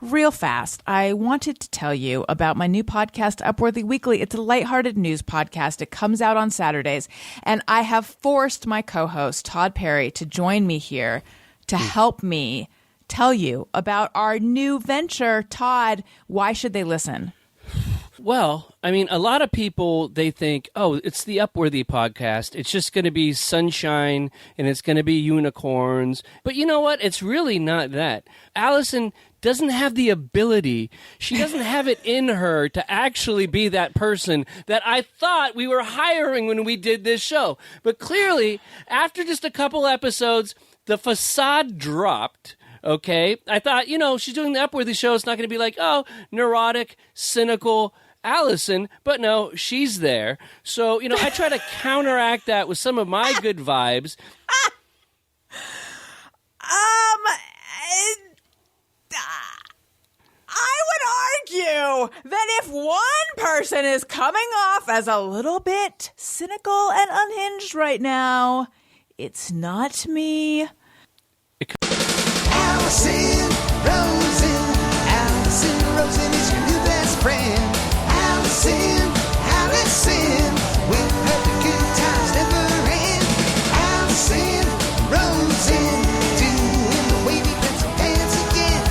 Real fast, I wanted to tell you about my new podcast, Upworthy Weekly. It's a lighthearted news podcast. It comes out on Saturdays, and I have forced my co-host, Todd Perry, to join me here to help me tell you about our new venture. Todd, why should they listen? Well, I mean, a lot of people, they think, oh, it's the Upworthy podcast. It's just going to be sunshine and it's going to be unicorns. But you know what? It's really not that. Allison doesn't have the ability. She doesn't have it in her to actually be that person that I thought we were hiring when we did this show. But clearly, after just a couple episodes, the facade dropped. Okay? I thought, she's doing the Upworthy show. It's not going to be like, oh, neurotic, cynical Allison, but no, she's there. So, I try to counteract that with some of my good vibes. I would argue that if one person is coming off as a little bit cynical and unhinged right now, it's not me. Allison Rosen is your new best friend. Allison, with her the good times never end. Allison Rosen, doing the wavy pencil dance again.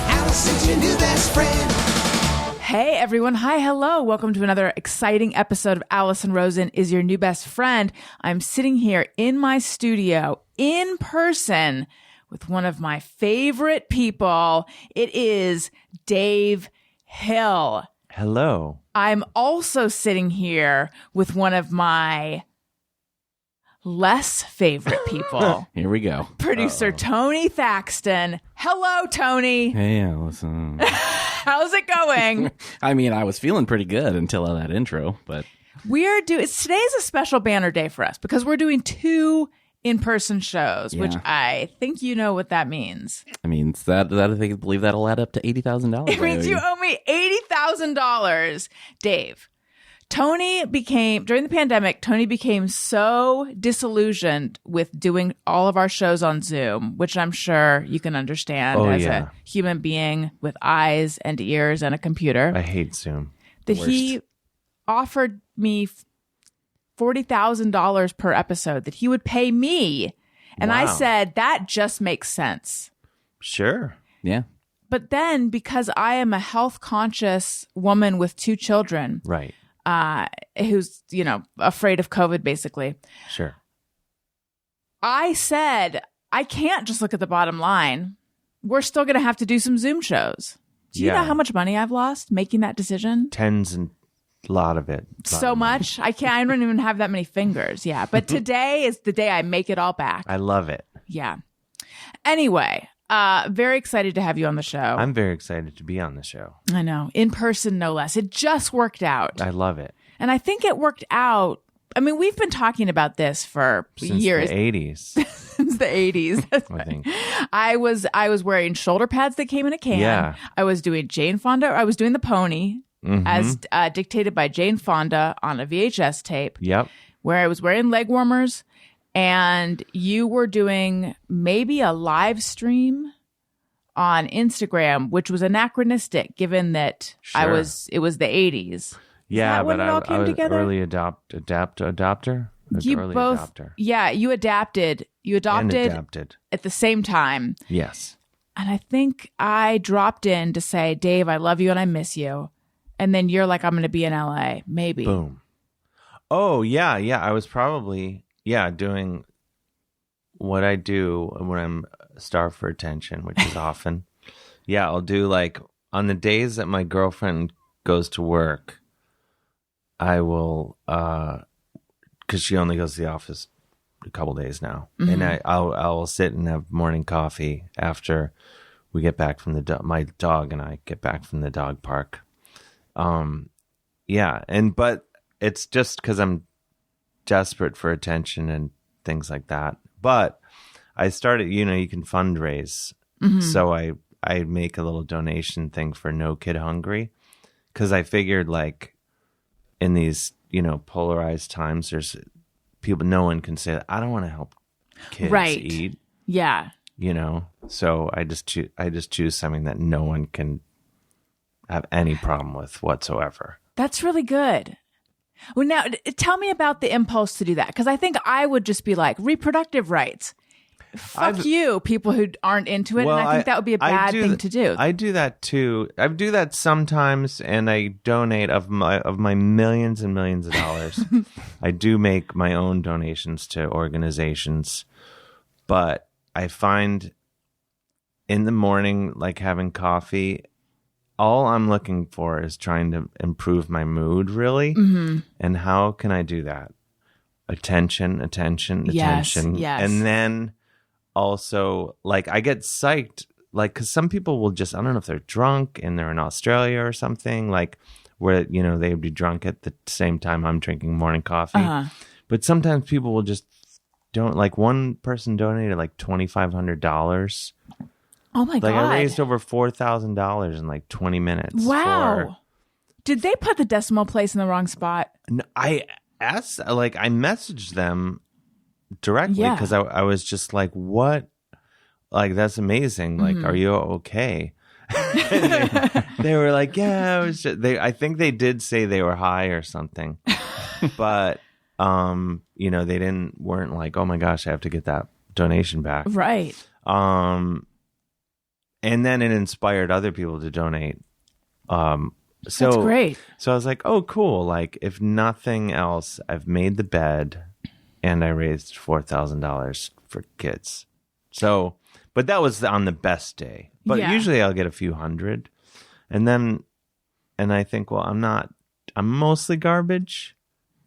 Allison's your new best friend. Hey everyone, hi, hello. Welcome to another exciting episode of Allison Rosen is your new best friend. I'm sitting here in my studio in person with one of my favorite people. It is Dave Hill. Hello. I'm also sitting here with one of my less favorite people. Here we go. Producer Tony Thaxton. Hello, Tony. Hey, Allison. How's it going? I mean, I was feeling pretty good until that intro, but today's a special banner day for us because we're doing 2 in-person shows, which I think you know what that means. I mean, I believe that'll add up to $80,000. It means you owe me $80,000. Dave, during the pandemic, Tony became so disillusioned with doing all of our shows on Zoom, which I'm sure you can understand a human being with eyes and ears and a computer. I hate Zoom. That he offered me $40,000 per episode that he would pay me. And I said, that just makes sense. Sure. Yeah. But then because I am a health conscious woman with 2 children, right, who's, afraid of COVID, basically. Sure. I said, I can't just look at the bottom line. We're still going to have to do some Zoom shows. Do you know how much money I've lost making that decision? Tens and a lot of it. So much. I don't even have that many fingers. Yeah. But today is the day I make it all back. I love it. Yeah. Anyway, very excited to have you on the show. I'm very excited to be on the show. I know. In person, no less. It just worked out. I love it. And I think it worked out. I mean, we've been talking about this for years. Since the 80s. Since the 80s. I think. I was wearing shoulder pads that came in a can. Yeah. I was doing Jane Fonda. I was doing the pony. Mm-hmm. As dictated by Jane Fonda on a VHS tape. Yep. Where I was wearing leg warmers, and you were doing maybe a live stream on Instagram, which was anachronistic given that it was the 80s. Yeah, but I was early adopter. Yeah, you adapted. You adopted at the same time. Yes. And I think I dropped in to say, Dave, I love you and I miss you. And then you're like, I'm going to be in LA. Maybe. Boom. Oh, yeah. I was probably, doing what I do when I'm starved for attention, which is often. Yeah, I'll do like on the days that my girlfriend goes to work, I will, because she only goes to the office a couple days now. Mm-hmm. And I'll sit and have morning coffee after we get back from my dog and I get back from the dog park. But it's just because I'm desperate for attention and things like that. But I started, you can fundraise. Mm-hmm. So I make a little donation thing for No Kid Hungry because I figured like in these, polarized times, there's people, no one can say, I don't want to help kids eat. Yeah. So I just choose something that no one can have any problem with whatsoever. That's really good. Well, now tell me about the impulse to do that, because I think I would just be like, reproductive rights. Fuck you, people who aren't into it. Well, and I think that would be a bad thing to do. I do that too. I do that sometimes, and I donate of my millions and millions of dollars. I do make my own donations to organizations, but I find in the morning, like having coffee, all I'm looking for is trying to improve my mood, really. Mm-hmm. And how can I do that? Attention. Yes. And then also, like, I get psyched, like, because some people will just, I don't know if they're drunk and they're in Australia or something, like, where, you know, they would be drunk at the same time I'm drinking morning coffee. Uh-huh. But sometimes people will just don't, like, one person donated like $2,500. Oh my God. Like, I raised over $4,000 in like 20 minutes. Wow. Did they put the decimal place in the wrong spot? I asked, like, I messaged them directly because I was just like, what? Like, that's amazing. Like, are you okay? they were like, yeah, I was just, I think they did say they were high or something. But, you know, they weren't like, oh my gosh, I have to get that donation back. Right. And then it inspired other people to donate. So that's great. So I was like, oh, cool. Like, if nothing else, I've made the bed and I raised $4,000 for kids. So, but that was on the best day. But usually I'll get a few hundred. And I think, well, I'm mostly garbage,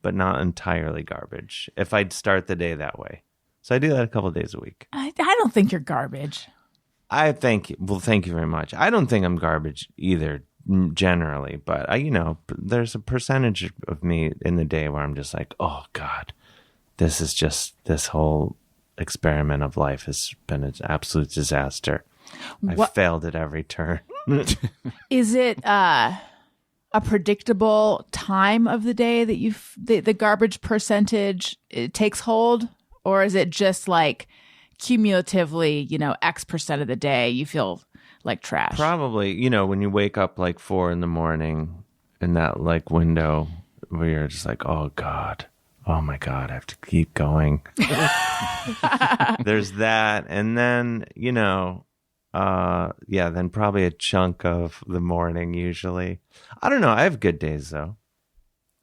but not entirely garbage if I'd start the day that way. So I do that a couple of days a week. I don't think you're garbage. Thank you. Well, thank you very much. I don't think I'm garbage either, generally, but there's a percentage of me in the day where I'm just like, oh God, this whole experiment of life has been an absolute disaster. I failed at every turn. Is it a predictable time of the day that the garbage percentage it takes hold, or is it just like cumulatively, X percent of the day you feel like trash? Probably, when you wake up like 4 a.m. in that like window where you're just like, oh God, oh my God, I have to keep going. There's that. And then, then probably a chunk of the morning usually. I don't know. I have good days though,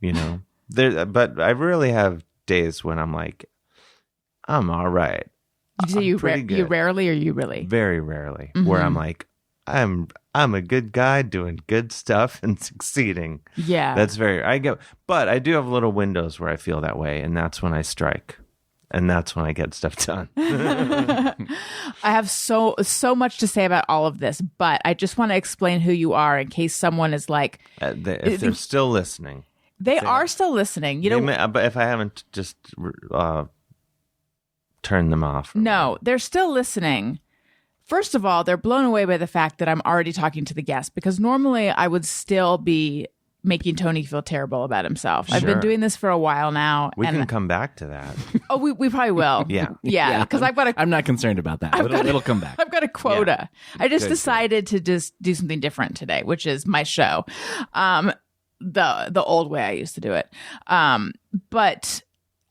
but I really have days when I'm like, I'm all right. So you rarely, or you really? Very rarely, where I'm like, I'm a good guy doing good stuff and succeeding. Yeah, but I do have little windows where I feel that way, and that's when I strike, and that's when I get stuff done. I have so much to say about all of this, but I just want to explain who you are in case someone is like, if they're still listening, they are still listening. But if I haven't just turn them off. No, they're still listening. First of all, they're blown away by the fact that I'm already talking to the guest, because normally I would still be making Tony feel terrible about himself. Sure. I've been doing this for a while now. We can come back to that. Oh, we probably will. Yeah. Because I'm not concerned about that. It'll come back. I've got a quota. Yeah. I just decided to just do something different today, which is my show. The old way I used to do it. But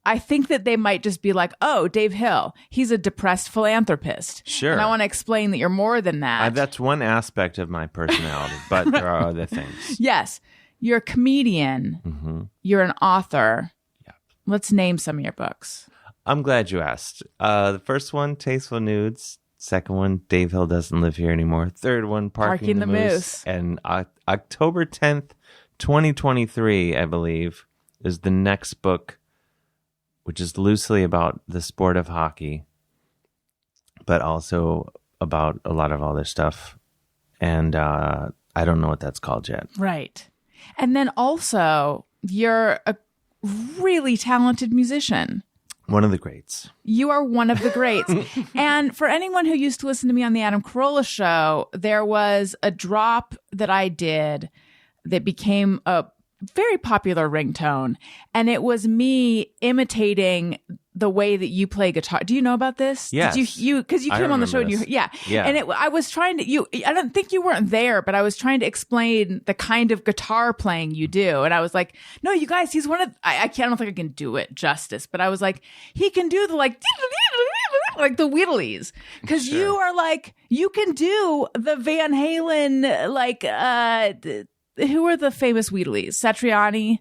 I think that they might just be like, oh, Dave Hill, he's a depressed philanthropist. Sure. And I want to explain that you're more than that. That's one aspect of my personality, but there are other things. Yes. You're a comedian. Mm-hmm. You're an author. Yep. Let's name some of your books. I'm glad you asked. The first one, Tasteful Nudes. Second one, Dave Hill Doesn't Live Here Anymore. Third one, Parking the Moose. And October 10th, 2023, I believe, is the next book, which is loosely about the sport of hockey, but also about a lot of other stuff. And I don't know what that's called yet. Right. And then also, you're a really talented musician. One of the greats. You are one of the greats. And for anyone who used to listen to me on the Adam Carolla show, there was a drop that I did that became a very popular ringtone, and it was me imitating the way that you play guitar. Do you know about this? Yes. Did you because you I came on the show and remember you this. Yeah. And I was trying to I don't think you weren't there, but I was trying to explain the kind of guitar playing you do, and I was like, no, you guys, he's one of I don't think I can do it justice, but I was like, he can do the like the Wheatleys, because Sure. you are like, you can do the Van Halen, like who are the famous Wheatleys? Satriani,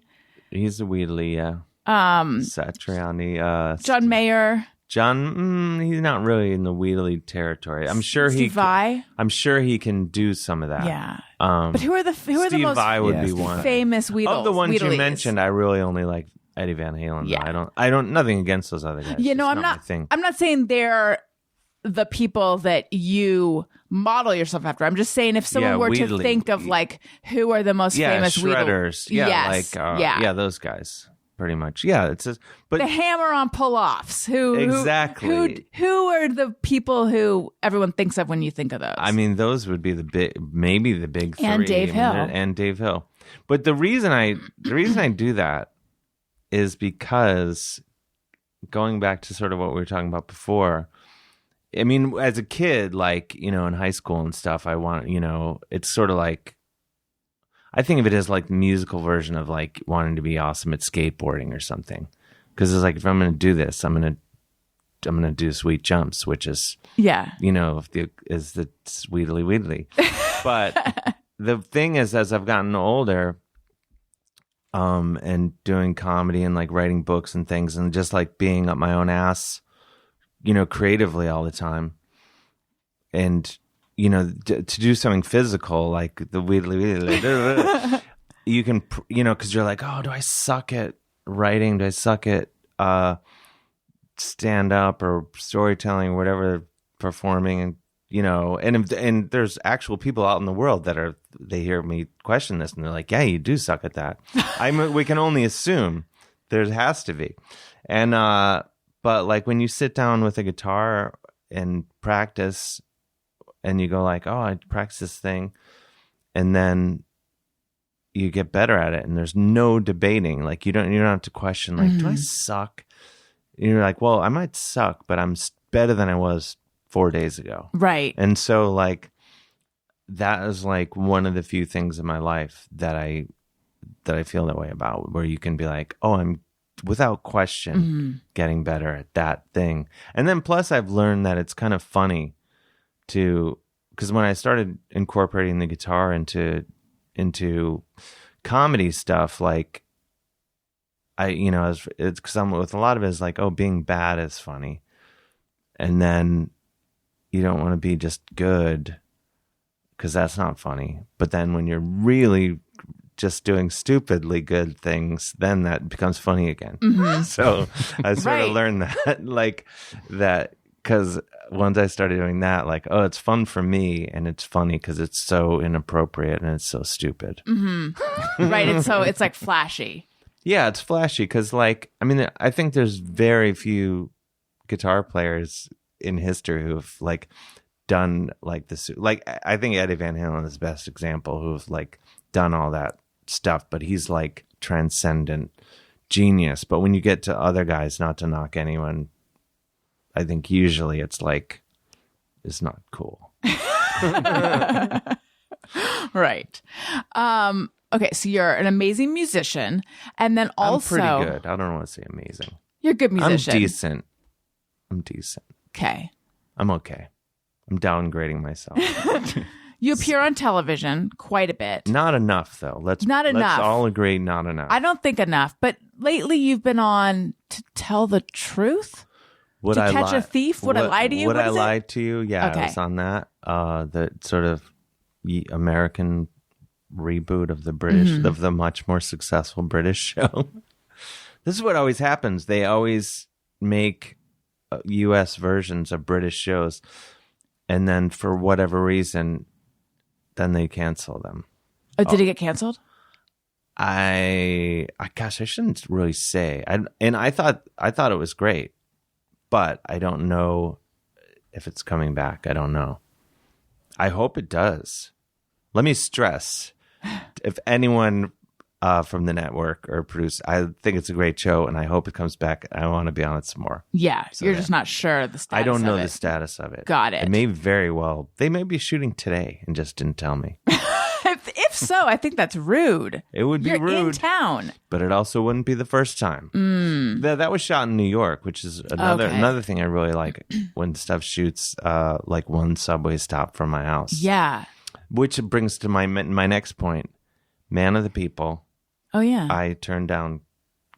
He's a Wheatley, yeah. Satriani, John Mayer, John. He's not really in the Wheatley territory. I'm sure Steve Vai. I'm sure he can do some of that. Yeah. Um, But who are the Steve most Vai would Yeah, be Steve one famous Wheatles? of the ones you Wheatleys? mentioned. I really only like Eddie Van Halen. Yeah. Though. I don't. Nothing against those other guys. You know, It's I'm my not. thing. I'm not saying they're the people that you model yourself after. I'm just saying if someone Yeah, were to Wheatley. think of like who are the most Yeah, famous shredders. Wheatles, Yeah, yes, like yeah. those guys. Pretty much. Yeah, it's just. But the hammer on pull-offs. Exactly. Who are the people who everyone thinks of when you think of those? I mean, those would be the big three. And Dave Hill. And Dave Hill. But the reason I do that is because going back to sort of what we were talking about before. I mean, as a kid, like, in high school and stuff, it's sort of like, I think of it as like the musical version of like wanting to be awesome at skateboarding or something. Because it's like, if I'm going to do this, I'm going to do sweet jumps, which is, yeah. is the Wheatley. But the thing is, as I've gotten older, and doing comedy and like writing books and things and just like being up my own ass, creatively all the time. And, to do something physical, like the Wheatley, you can, because you're like, oh, do I suck at writing? Do I suck at stand up or storytelling or whatever, performing? And, and there's actual people out in the world that they hear me question this and they're like, yeah, you do suck at that. We can only assume there has to be. And, but like when you sit down with a guitar and practice and you go like, oh, I practice this thing. And then you get better at it and there's no debating. Like you don't have to question like, do I suck? And you're like, well, I might suck, but I'm better than I was 4 days ago. Right. And so like, that is like one of the few things in my life that I feel that way about, where you can be like, oh, I'm without question getting better at that thing. And then plus I've learned that it's kind of funny because when I started incorporating the guitar into comedy stuff, like it's because I'm with a lot of it is like, oh, being bad is funny. And then you don't want to be just good because that's not funny. But then when you're really just doing stupidly good things, then that becomes funny again. So I sort of learned that, like that, because once I started doing that, like, oh, it's fun for me and it's funny because it's so inappropriate and it's so stupid. Right. It's like flashy. Yeah, it's flashy because, like, I mean, I think there's very few guitar players in history who've like done like this. Like, I think Eddie Van Halen is the best example who've like done all that stuff, but he's like transcendent genius. But when you get to other guys, not to knock anyone, I think usually it's like, it's not cool. Right. Okay, so you're an amazing musician, and then also I'm pretty good. I don't want to say amazing. You're a good musician. I'm decent. Okay. I'm okay. I'm downgrading myself. You appear on television quite a bit. Not enough, though. Let's all agree, not enough. I don't think enough, but lately you've been on To Tell the Truth? Would To I Catch lie? a Thief? Would I lie to you? Would What I is it? lie to you? Yeah, Okay. I was on that. The sort of American reboot of the British, of the much more successful British show. This is what always happens. They always make U.S. versions of British shows, and then for whatever reason, then they cancel them. Oh, did it get canceled? I shouldn't really say. I thought it was great, but I don't know if it's coming back. I don't know. I hope it does. Let me stress, if anyone from the network or produce. I think it's a great show, and I hope it comes back. I want to be on it some more. Yeah, so you're just not sure the status. I don't know of the it. status of it. Got it. It may very well. They may be shooting today and just didn't tell me. If so, I think that's rude. It would be You're rude. in town. But it also wouldn't be the first time. That was shot in New York, which is another thing I really like when stuff shoots like one subway stop from my house. Yeah. Which brings to my next point. Man of the people. Oh, yeah. I turn down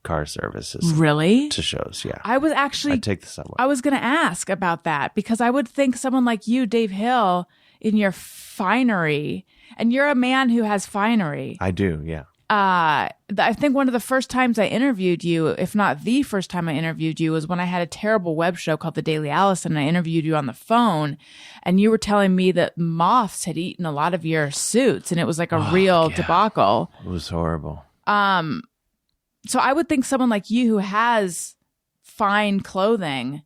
car services Really? to shows. Yeah. I was actually... I take the subway. I was going to ask about that because I would think someone like you, Dave Hill, in your finery, and you're a man who has finery. I do, yeah. I think one of the first times I interviewed you, if not the first time I interviewed you, was when I had a terrible web show called The Daily Allison, and I interviewed you on the phone, and you were telling me that moths had eaten a lot of your suits, and it was like a real debacle. It was horrible. So I would think someone like you who has fine clothing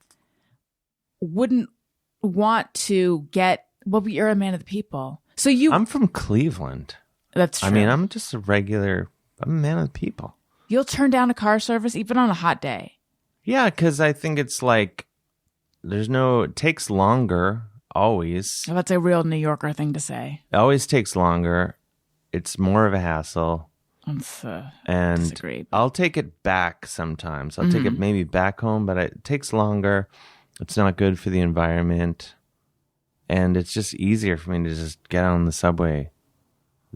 wouldn't want to get... Well, but you're a man of the people. So I'm from Cleveland. That's true. I mean, I'm just I'm a man of the people. You'll turn down a car service even on a hot day. Yeah, because I think it's like, it takes longer, always. Well, that's a real New Yorker thing to say. It always takes longer. It's more of a hassle. And disagree. I'll take it back sometimes. I'll take it maybe back home, but it takes longer. It's not good for the environment. And it's just easier for me to just get on the subway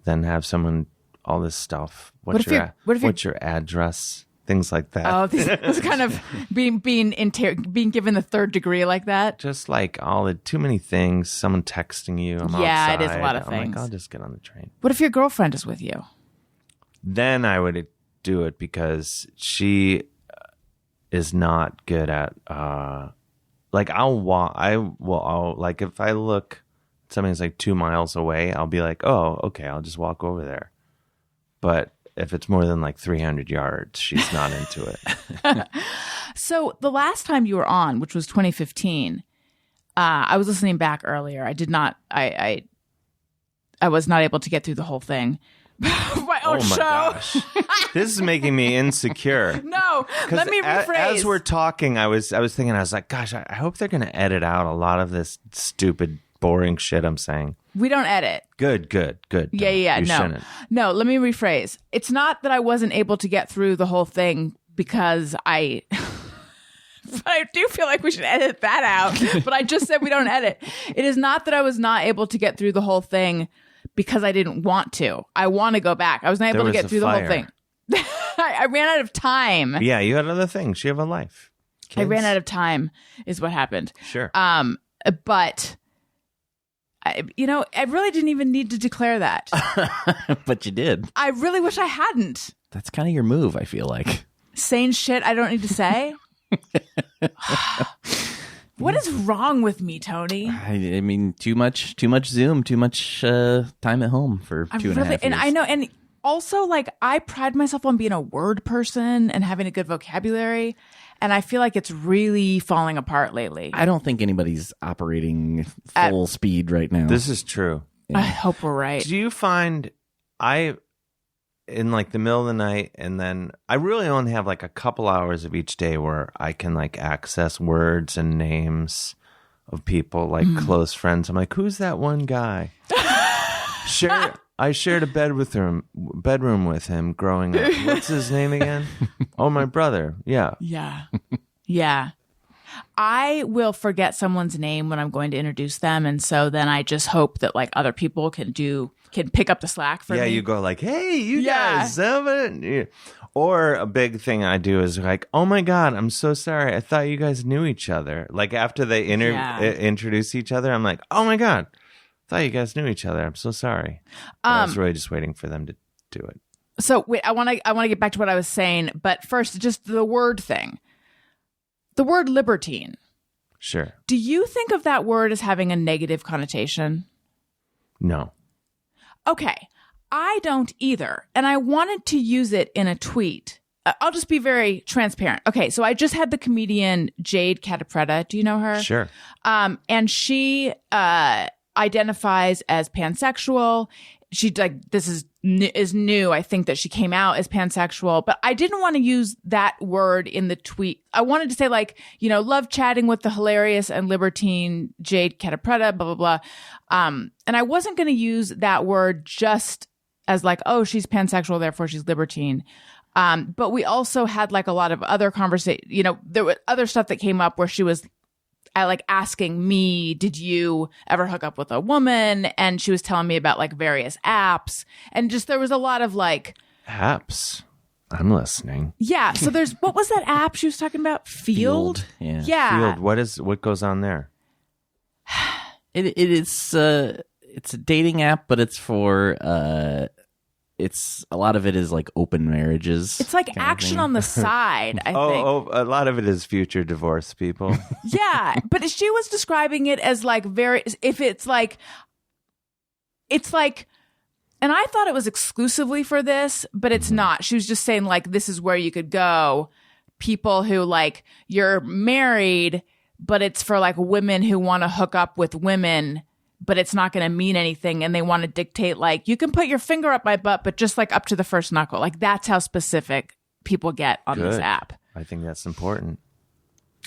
than have someone, all this stuff. What's your address? Things like that. Oh, this kind of being given the third degree like that. Just like too many things. Someone texting you. I'm outside. It is a lot of I'm things. like, I'll just get on the train. What if your girlfriend is with you? Then I would do it because she is not good at like I'll walk. I'll like if I look, something's like 2 miles away. I'll be like, oh, okay, I'll just walk over there. But if it's more than like 300 yards, she's not into it. So the last time you were on, which was 2015, I was listening back earlier. I did not. I was not able to get through the whole thing. My own show. Gosh. This is making me insecure. No, let me rephrase. As we're talking, I was thinking, I was like, gosh, I hope they're going to edit out a lot of this stupid, boring shit I'm saying. We don't edit. Good. Yeah. You No, shouldn't. no. Let me rephrase. It's not that I wasn't able to get through the whole thing because I. But I do feel like we should edit that out. But I just said we don't edit. It is not that I was not able to get through the whole thing because I didn't want to. I want to go back. I was not able to get through the whole thing. I ran out of time. Yeah, you had other things. You have a life. Kids. I ran out of time is what happened. Sure. But I really didn't even need to declare that. But you did. I really wish I hadn't. That's kind of your move, I feel like. Saying shit I don't need to say. What is wrong with me, Tony? I mean, too much Zoom, too much time at home for 2.5 years. And I know, and also, like, I pride myself on being a word person and having a good vocabulary, and I feel like it's really falling apart lately. I don't think anybody's operating full speed right now. This is true. I hope we're right. Do you find in like the middle of the night, and then I really only have like a couple hours of each day where I can like access words and names of people, like close friends. I'm like, who's that one guy? I shared a bedroom with him growing up. What's his name again? Oh, my brother. Yeah. Yeah. I will forget someone's name when I'm going to introduce them, and so then I just hope that like other people can pick up the slack for me. Yeah, you go like, hey, you guys. Or a big thing I do is like, oh my God, I'm so sorry. I thought you guys knew each other. Like after they introduce each other, I'm like, oh my God, I thought you guys knew each other. I'm so sorry. I was really just waiting for them to do it. So wait, I want to get back to what I was saying, but first, just the word thing. The word libertine. Sure. Do you think of that word as having a negative connotation? No. Okay. I don't either. And I wanted to use it in a tweet. I'll just be very transparent. Okay. So I just had the comedian Jade Catapretta. Do you know her? Sure. And she identifies as pansexual. she like this is new. I think that she came out as pansexual, but I didn't want to use that word in the tweet. I wanted to say like, love chatting with the hilarious and libertine Jade Catapretta, blah, blah, blah. And I wasn't going to use that word just as like, oh, she's pansexual, therefore she's libertine. But we also had like a lot of other conversation, there was other stuff that came up where she was like asking me, did you ever hook up with a woman? And she was telling me about like various apps, and just there was a lot of like apps. I'm listening. Yeah. So there's what was that app she was talking about? Field? Yeah. Field. What goes on there? It is it's a dating app, but it's for it's a lot of it is like open marriages. It's like action on the side, I think. Oh, a lot of it is future divorce people. Yeah, but she was describing it as like it's like, and I thought it was exclusively for this, but it's not. She was just saying like, this is where you could go. People who like, you're married, but it's for like women who want to hook up with women, but it's not going to mean anything. And they want to dictate like, you can put your finger up my butt, but just like up to the first knuckle. Like that's how specific people get on this app. I think that's important.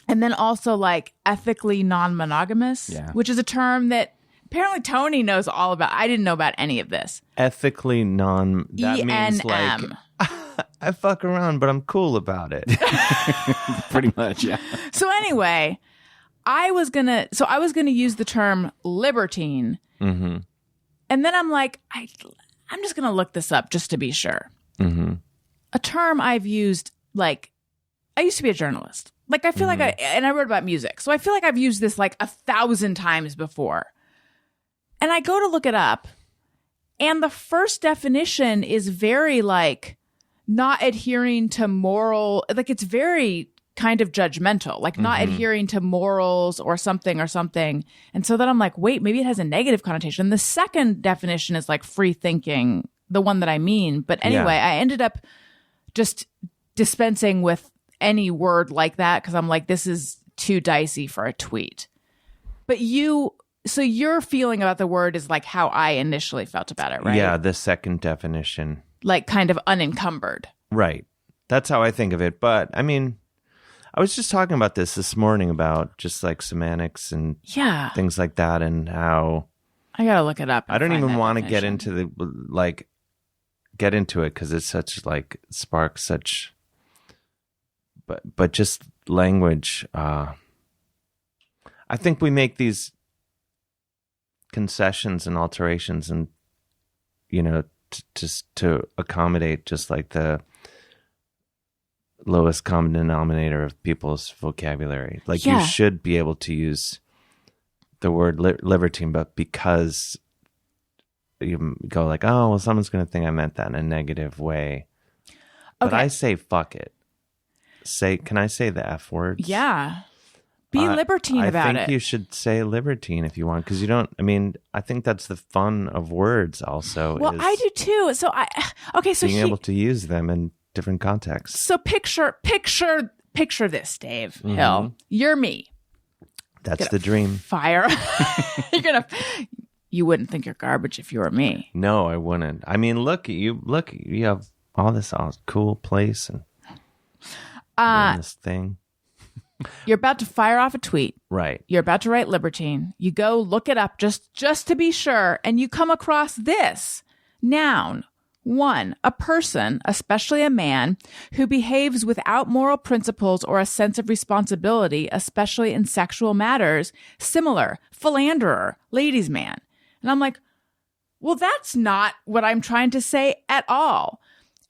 And then also like ethically non-monogamous, which is a term that apparently Tony knows all about. I didn't know about any of this. Ethically that means like, I fuck around, but I'm cool about it. Pretty much, yeah. So anyway, I was gonna use the term libertine, and then I'm like, I'm just gonna look this up just to be sure. A term I've used, like, I used to be a journalist. Like, I feel like I wrote about music, so I feel like I've used this like 1,000 times before. And I go to look it up, and the first definition is very like not adhering to moral, like it's very kind of judgmental, like not adhering to morals or something. And so then I'm like, wait, maybe it has a negative connotation. The second definition is like free thinking, the one that I mean. But anyway, I ended up just dispensing with any word like that because I'm like, this is too dicey for a tweet. But so your feeling about the word is like how I initially felt about it, right? Yeah, the second definition. Like kind of unencumbered. Right. That's how I think of it. But I mean, I was just talking about this morning about just like semantics and things like that, and how I gotta look it up. I don't even want to get into it because it's such like sparks such, but just language. I think we make these concessions and alterations, and just to accommodate just like the lowest common denominator of people's vocabulary. Like you should be able to use the word libertine, but because you go like, oh, well, someone's going to think I meant that in a negative way. But I say, fuck it. Can I say the F word? Yeah. Be libertine about it. I think you should say libertine if you want, because you don't, I mean, I think that's the fun of words also. Well, I do too. So being able to use them in different contexts. So picture this, Dave Hill. You're me. That's the dream. Fire. You wouldn't think you're garbage if you were me. No, I wouldn't. I mean, look, you have all this cool place and this thing. You're about to fire off a tweet. Right. You're about to write libertine. You go look it up just to be sure, and you come across this. Noun. 1, a person, especially a man, who behaves without moral principles or a sense of responsibility, especially in sexual matters. Similar, philanderer, ladies' man. And I'm like, well, that's not what I'm trying to say at all.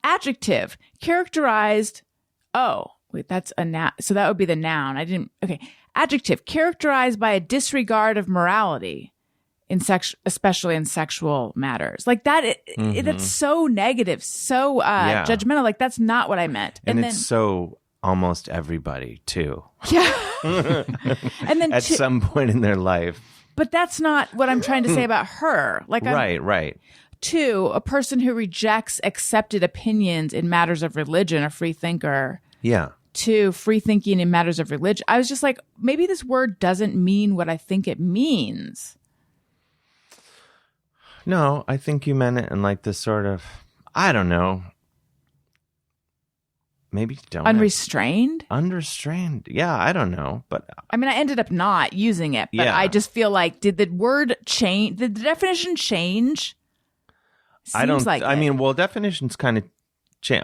Adjective, characterized. Oh, wait, that's a noun. So that would be the noun. Okay. Adjective, characterized by a disregard of morality. Especially in sexual matters, like that. That's so negative, so judgmental. Like that's not what I meant. And it's so almost everybody too. Yeah. And then at some point in their life. But that's not what I'm trying to say about her. Like right. 2, a person who rejects accepted opinions in matters of religion, a free thinker. Yeah. 2, free thinking in matters of religion. I was just like, maybe this word doesn't mean what I think it means. No, I think you meant it in like this sort of, I don't know. Maybe don't. Unrestrained? Unrestrained. Yeah, I don't know. But I mean, I ended up not using it, but Yeah. I just feel like, did the word change? Did the definition change? I don't, Seems like I it. mean, well, definitions kind of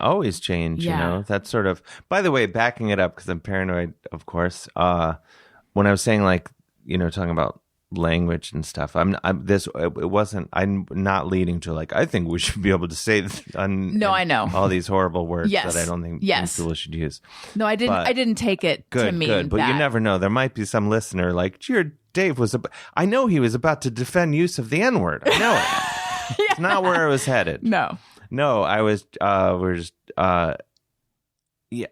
always change, Yeah. you know? That's sort of, by the way, backing it up, because I'm paranoid, of course. When I was saying like, you know, talking about language and stuff, I'm not leading to like, I think we should be able to say No, I know. all these horrible words Yes. that I don't think Yes. people should use. No, I didn't. But- I didn't take it to Good, mean good. But that. you never know. There might be some listener like, dear Dave I know he was about to defend use of the N-word. I know it. It's not where I was headed. No. No, I was, we're just, yeah,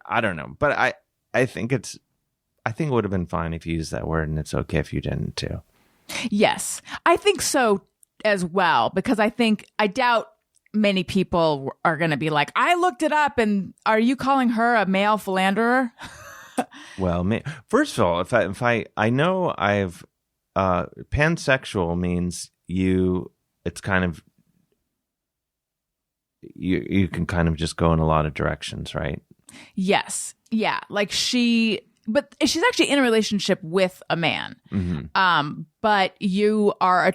I don't know. But I think it would have been fine if you used that word, and it's okay if you didn't too. Yes, I think so as well, because I doubt many people are going to be like, I looked it up, and are you calling her a male philanderer? Well, first of all, if I know I've, pansexual means it's kind of, you can kind of just go in a lot of directions, right? Yes. Yeah. Like but she's actually in a relationship with a man. Mm-hmm. But you are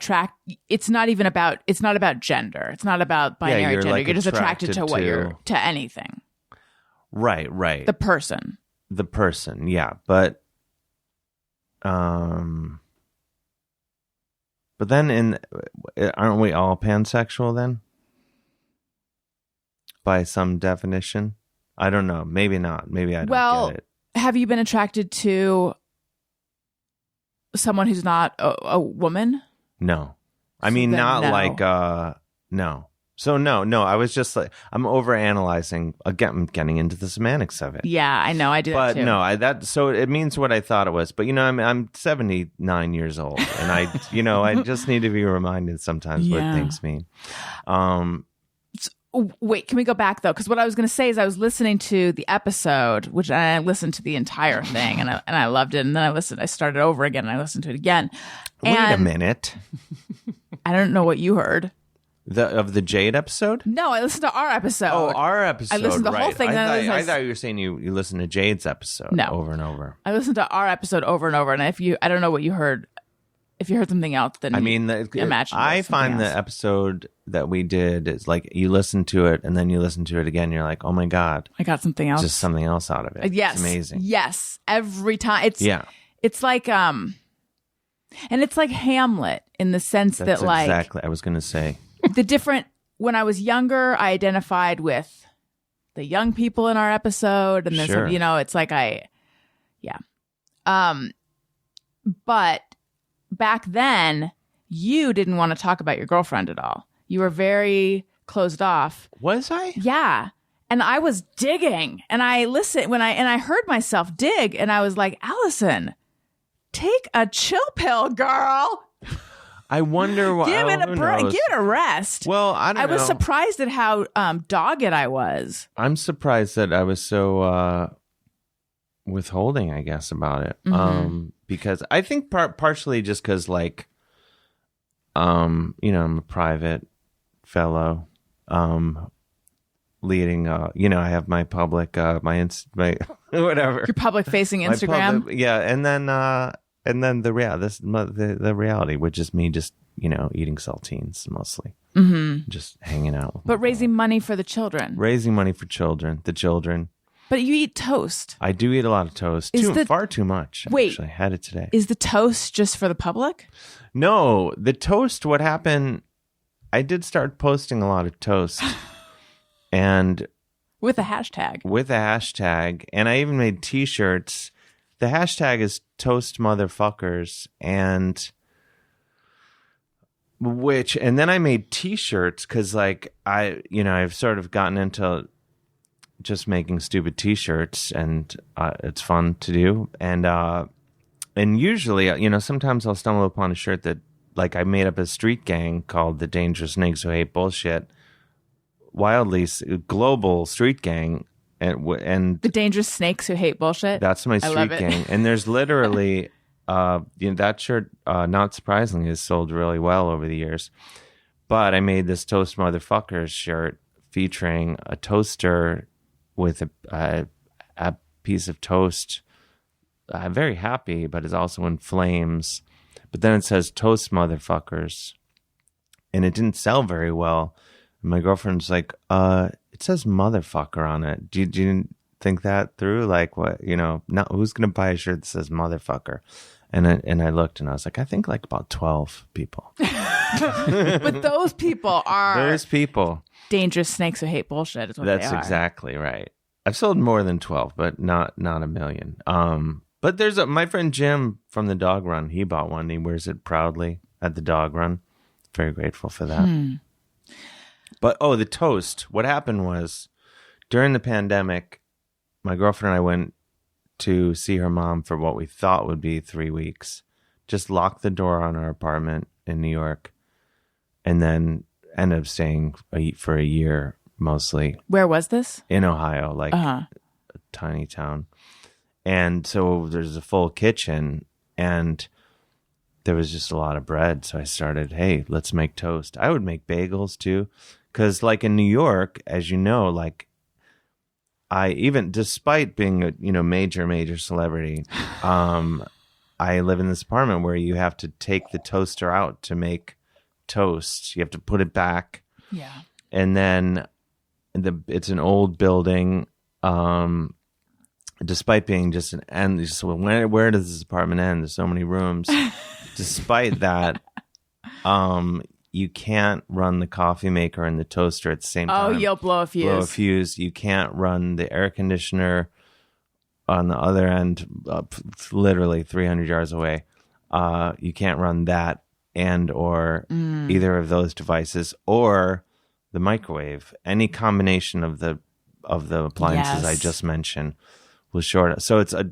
it's not about gender. It's not about binary you're, gender. like, You're just attracted to attracted to anything. Right. The person. The person, yeah. But then aren't we all pansexual then? By some definition? I don't know. Maybe not. Maybe I don't get it. Have you been attracted to someone who's not a woman? No. I So mean, then not no. like, no. So no, I was just like, I'm overanalyzing. Again, I'm getting into the semantics of it. Yeah, I know. I do But that too. no, so it means what I thought it was. But, you know, I'm 79 years old, and I just need to be reminded sometimes what Yeah. things mean. Wait, can we go back though? Because what I was going to say is I was listening to the episode, which I listened to the entire thing, and I loved it. And then I started over again, and I listened to it again. Wait a And minute. I don't know what you heard. Of the Jade episode? No, I listened to our episode. Oh, our episode. I listened to the whole right. thing, then I I thought you were saying you listened to Jade's episode No. over and over. I listened to our episode over and over, and I don't know what you heard. If you heard something else, then I mean, imagine. I something find the else. episode that we did is like you listen to it and then you listen to it again. You're like, oh my God, I got something else. just something else out of it. Yes, It's amazing. Yes, every time. It's like and it's like Hamlet in the sense That's that like exactly. I was going to say. the different. When I was younger, I identified with the young people in our episode, and then Sure. it's like but back then you didn't want to talk about your girlfriend at all. You were very closed off. Was I? Yeah. And I was digging, and I listened I heard myself dig, and I was like, Allison, take a chill pill, girl. I wonder why. Give it a who break. knows? Give it a rest. Well, I don't know. I was surprised at how dogged I was. I'm surprised that I was so withholding, I guess, about it. Mm-hmm. Because I think partially just because, like, I'm a private fellow, leading. I have my public, my whatever. Your public facing My Instagram. public- yeah, and then the reality, which is me just eating saltines mostly, just hanging out. With But my raising money for the children. raising money for the children. But you eat toast. I do eat a lot of toast. Far too much. Wait. Actually, I had it today. Is the toast just for the public? No, the toast. What happened? I did start posting a lot of toast, and With a hashtag. with a hashtag, and I even made T-shirts. The hashtag is Toast Motherfuckers, and then I made T-shirts because, like, I've sort of gotten into just making stupid T-shirts, and it's fun to do. And usually, sometimes I'll stumble upon a shirt that, like, I made up a street gang called the Dangerous Snakes Who Hate Bullshit, wildly global street gang, and The dangerous snakes who hate bullshit. that's my I love street it. gang. And there's literally, that shirt, not surprisingly, has sold really well over the years. But I made this Toast Motherfuckers shirt featuring a toaster with a piece of toast. I'm very happy, but it's also in flames. But then it says Toast Motherfuckers. And it didn't sell very well. And my girlfriend's like, it says motherfucker on it. Do you think that through? Like, what, not who's going to buy a shirt that says motherfucker? And I looked and I was like, I think like about 12 people. But those people are dangerous snakes who hate bullshit is what That's they are. exactly right. I've sold more than 12, but not a million. But there's my friend Jim from the dog run. He bought one. He wears it proudly at the dog run. Very grateful for that. But, the toast. What happened was during the pandemic, my girlfriend and I went to see her mom for what we thought would be 3 weeks. Just locked the door on our apartment in New York and then ended up staying for a year mostly. Where was this? In Ohio, like a tiny town. And so there's a full kitchen and there was just a lot of bread. So I started, hey, let's make toast. I would make bagels too. Because like in New York, as you know, like I even, despite being a major celebrity, I live in this apartment where you have to take the toaster out to make toast. You have to put it back. Yeah. And then it's an old building. Despite being just an end, so where does this apartment end? There's so many rooms. Despite that, you can't run the coffee maker and the toaster at the same time. Oh, you'll blow a fuse. You can't run the air conditioner on the other end, literally 300 yards away. You can't run that or either of those devices or the microwave. Any combination of the appliances I just mentioned was short. So it's a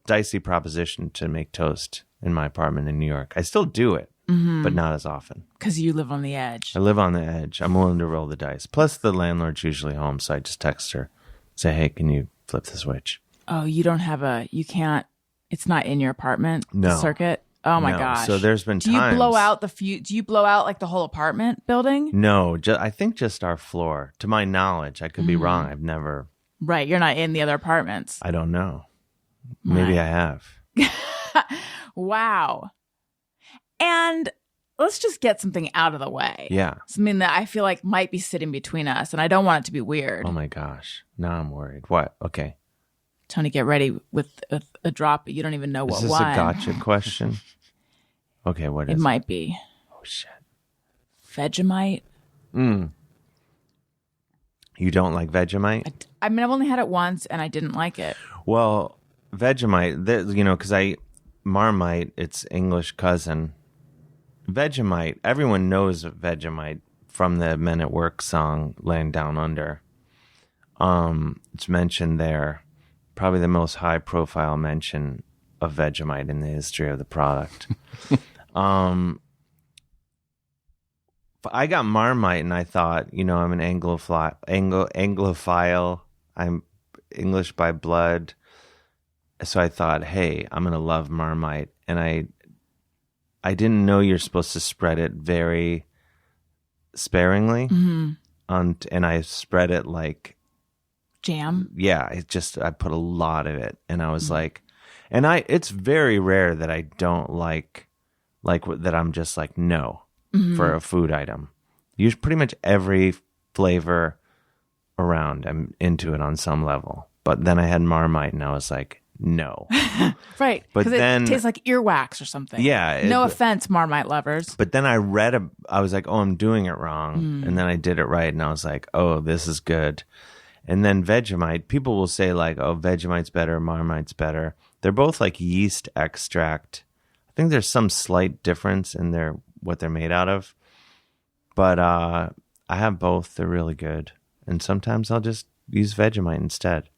dicey proposition to make toast in my apartment in New York. I still do it, but not as often. Because you live on the edge. I live on the edge. I'm willing to roll the dice. Plus, the landlord's usually home, so I just text her, say, hey, can you flip the switch? Oh, you don't have you can't, it's not in your apartment No. circuit? Oh my No. gosh. So there's been Do times. you blow out do you blow out like the whole apartment building? No, I think just our floor. To my knowledge, I could be wrong. I've never. Right. You're not in the other apartments. I don't know. Maybe I have. Wow. And let's just get something out of the way. Yeah. Something that I feel like might be sitting between us, and I don't want it to be weird. Oh my gosh. Now I'm worried. What? Okay. Tony, get ready with a drop, but you don't even know what Is this one. a gotcha question? Okay, what is It might be. Oh shit. Vegemite. You don't like Vegemite? I mean, I've only had it once, and I didn't like it. Well, Vegemite, because Marmite, its English cousin. Vegemite, everyone knows Vegemite from the Men at Work song, Laying Down Under. It's mentioned there. Probably the most high-profile mention of Vegemite in the history of the product. I got Marmite, and I thought, I'm an Anglophile. I'm English by blood. So I thought, hey, I'm going to love Marmite. And I didn't know you're supposed to spread it very sparingly. And I spread it like Jam? Yeah, I put a lot of it. And I was like, it's very rare that I don't like that I'm just like, no, for a food item. Use pretty much every flavor around. I'm into it on some level. But then I had Marmite and I was like, no. Right. But then it tastes like earwax or something. Yeah. No offense, Marmite lovers. But then I was like, oh, I'm doing it wrong. And then I did it right. And I was like, oh, this is good. And then Vegemite, people will say like, oh, Vegemite's better, Marmite's better. They're both like yeast extract. I think there's some slight difference in what they're made out of. But I have both. They're really good. And sometimes I'll just use Vegemite instead.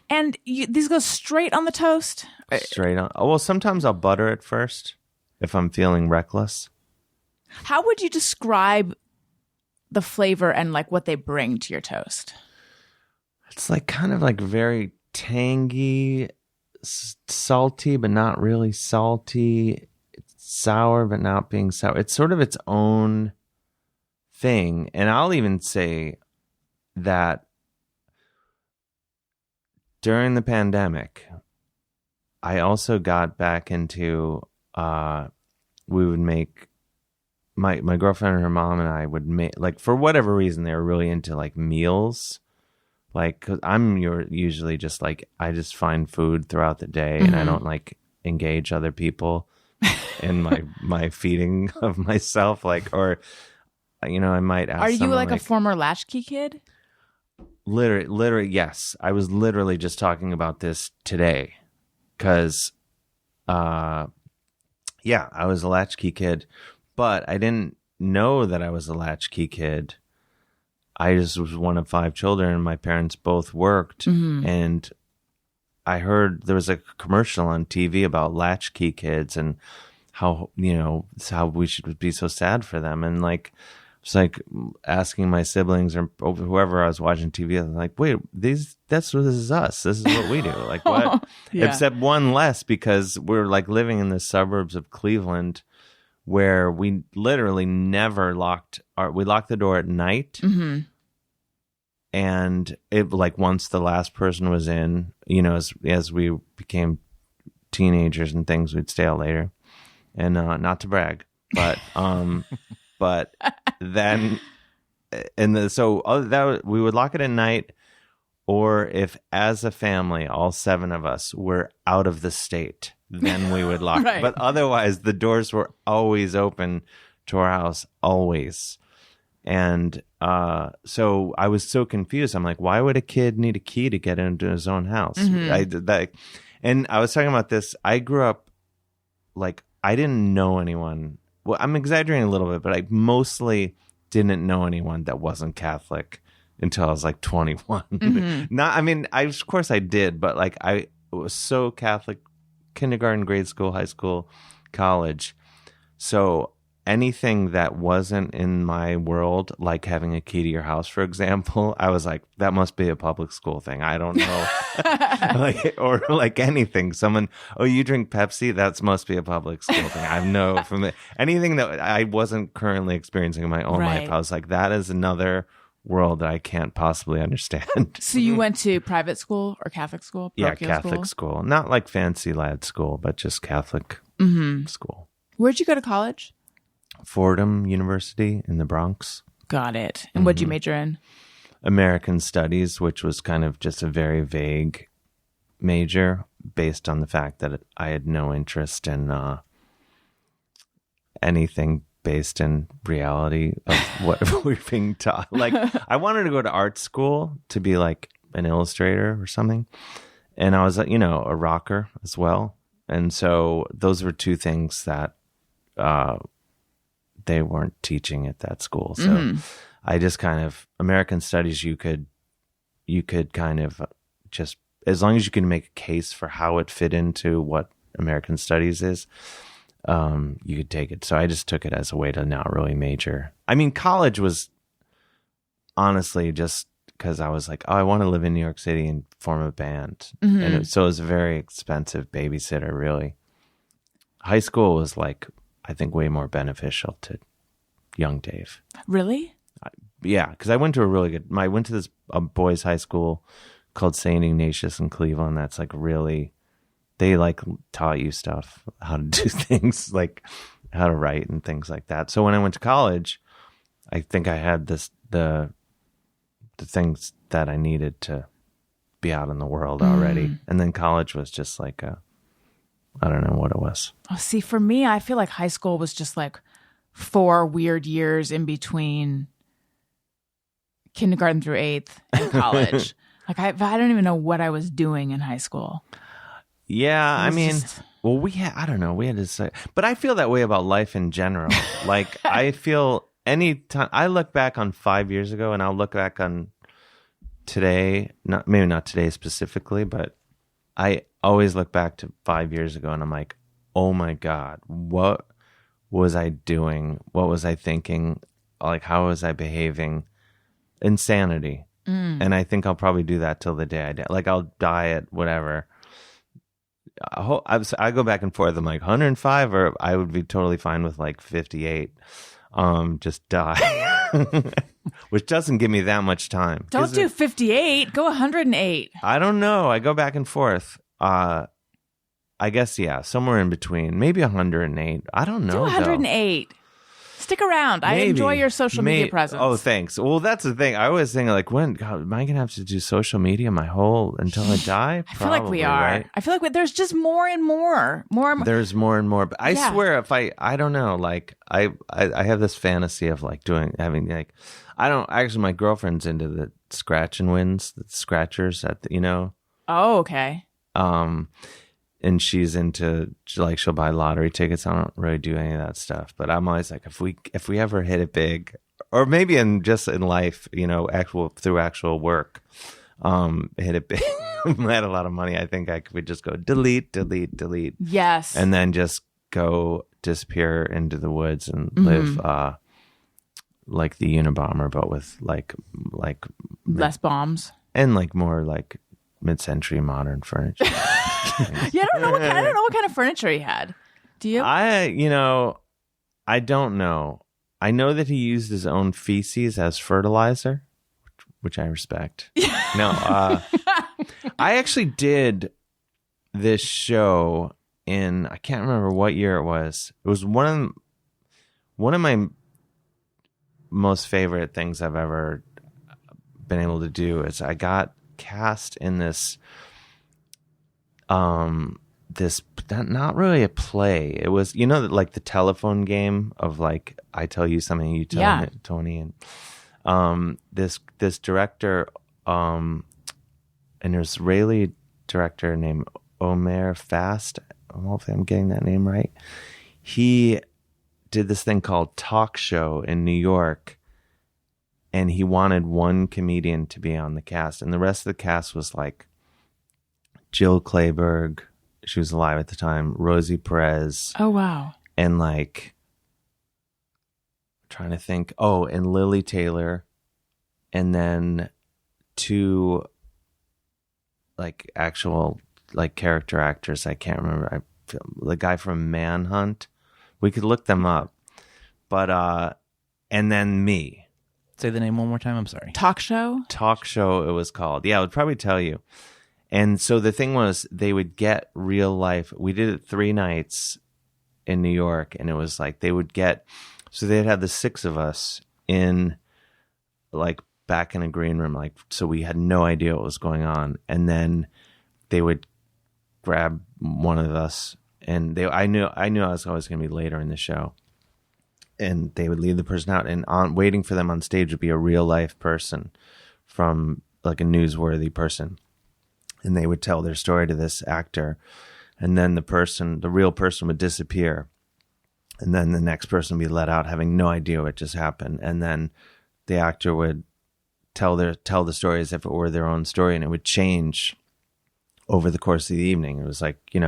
And these go straight on the toast? Straight on. Oh, well, sometimes I'll butter it first if I'm feeling reckless. How would you describe the flavor and like what they bring to your toast? It's like kind of like very tangy, salty, but not really salty. It's sour, but not being sour. It's sort of its own thing. And I'll even say that during the pandemic, I also got back into, we would make, my girlfriend and her mom and I would make, like, for whatever reason, they were really into like meals. Like, cause I'm usually just like, I just find food throughout the day and I don't like engage other people in my feeding of myself. Like, or, you know, I might ask. Are you someone, like a former latchkey kid? Literally, yes. I was literally just talking about this today because, yeah, I was a latchkey kid, but I didn't know that I was a latchkey kid. I just was one of 5 children, and my parents both worked, and I heard there was a commercial on TV about latchkey kids and how, you know, how we should be so sad for them, and like. It's like asking my siblings or whoever I was watching TV. I'm like, wait, this is us. This is what we do. Like what? Yeah. Except one less because we're like living in the suburbs of Cleveland, where we literally never we locked the door at night, and it like once the last person was in, you know, as we became teenagers and things, we'd stay out later, and not to brag, but But then, we would lock it at night, or if as a family, all 7 of us were out of the state, then we would lock. Right. But otherwise, the doors were always open to our house, always. And so I was so confused. I'm like, why would a kid need a key to get into his own house? And I was talking about this. I grew up like I didn't know anyone. Well, I'm exaggerating a little bit, but I mostly didn't know anyone that wasn't Catholic until I was like 21. Of course I did, but like I was so Catholic, kindergarten, grade school, high school, college. So anything that wasn't in my world, like having a key to your house, for example, I was like, that must be a public school thing. I don't know. or like anything. Someone, oh, you drink Pepsi? That must be a public school thing. I know from anything that I wasn't currently experiencing in my own life. I was like, that is another world that I can't possibly understand. So you went to private school or Catholic school? Yeah, Catholic school. Not like fancy lad school, but just Catholic school. Where'd you go to college? Fordham University in the Bronx. Got it. And what'd you major in? American Studies, which was kind of just a very vague major based on the fact that I had no interest in anything based in reality of what we're being taught. Like, I wanted to go to art school to be like an illustrator or something. And I was, you know, a rocker as well. And so those were 2 things that they weren't teaching at that school. So I just kind of, American Studies, you could kind of just, as long as you can make a case for how it fit into what American Studies is, you could take it. So I just took it as a way to not really major. I mean, college was honestly just because I was like, oh, I want to live in New York City and form a band. And so it was a very expensive babysitter, really. High school was like, I think, way more beneficial to young Dave. Really? Yeah, because I went to I went to this boys' high school called St. Ignatius in Cleveland. That's like really, they like taught you stuff, how to do things, like how to write and things like that. So when I went to college, I think I had the things that I needed to be out in the world already. And then college was just like I don't know what it was. Oh, see, for me, I feel like high school was just like 4 weird years in between kindergarten through 8th and college. Like I don't even know what I was doing in high school. Yeah, I mean, well, I don't know. We had to say, but I feel that way about life in general. Like I feel anytime I look back on 5 years ago, and I'll look back on today, maybe not today specifically, but I always look back to 5 years ago and I'm like, oh my God, what was I doing? What was I thinking? Like, how was I behaving? Insanity. And I think I'll probably do that till the day I die. Like, I'll die at whatever. I go back and forth. I'm like 105, or I would be totally fine with like 58. Just die. which doesn't give me that much time. Don't do 58. Go 108. I don't know. I go back and forth. I guess, yeah, somewhere in between. Maybe 108. I don't know. Do 108. Stick around. I enjoy your social media presence. Oh, thanks. Well, that's the thing. I always think, like, when God, am I going to have to do social media until I die? I feel like we are. Right? I feel like there's just more and more. There's more and more. But I swear, if I don't know, like, I have this fantasy of, like, actually, my girlfriend's into the scratch and wins, the scratchers Oh, okay. And she's into, like, she'll buy lottery tickets. I don't really do any of that stuff, but I'm always like, if we ever hit it big, or maybe in life, through actual work, hit it big, I had a lot of money. I think I could just go delete. Yes. And then just go disappear into the woods and live, like the Unabomber, but with like less bombs and like more like mid-century modern furniture. Yeah, I don't know what kind of furniture he had. Do you? I don't know. I know that he used his own feces as fertilizer, which I respect. No, I actually did this show in, I can't remember what year it was. It was one of my most favorite things I've ever been able to do is I got cast in this not really a play. It was, like the telephone game of like, I tell you something, you tell me, Tony, and this director, an Israeli director named Omer Fast. Hopefully I'm getting that name right. He did this thing called Talk Show in New York, and he wanted one comedian to be on the cast, and the rest of the cast was like Jill Clayburgh, she was alive at the time, Rosie Perez. Oh, wow. And like, trying to think, and Lily Taylor, and then two like actual like character actors. I can't remember. The guy from Manhunt. We could look them up. But and then me. Say the name one more time. I'm sorry. Talk show it was called. Yeah, I would probably tell you. And so the thing was, they would get real life. We did it 3 nights in New York, and it was like they would get, so they'd have the 6 of us in, like, back in a green room, like, so we had no idea what was going on. And then they would grab one of us, and I knew I was always going to be later in the show. And they would leave the person out, and waiting for them on stage would be a real life person from like a newsworthy person. And they would tell their story to this actor, and then the real person would disappear, and then the next person would be let out having no idea what just happened, and then the actor would tell the story as if it were their own story, and it would change over the course of the evening. It was like, I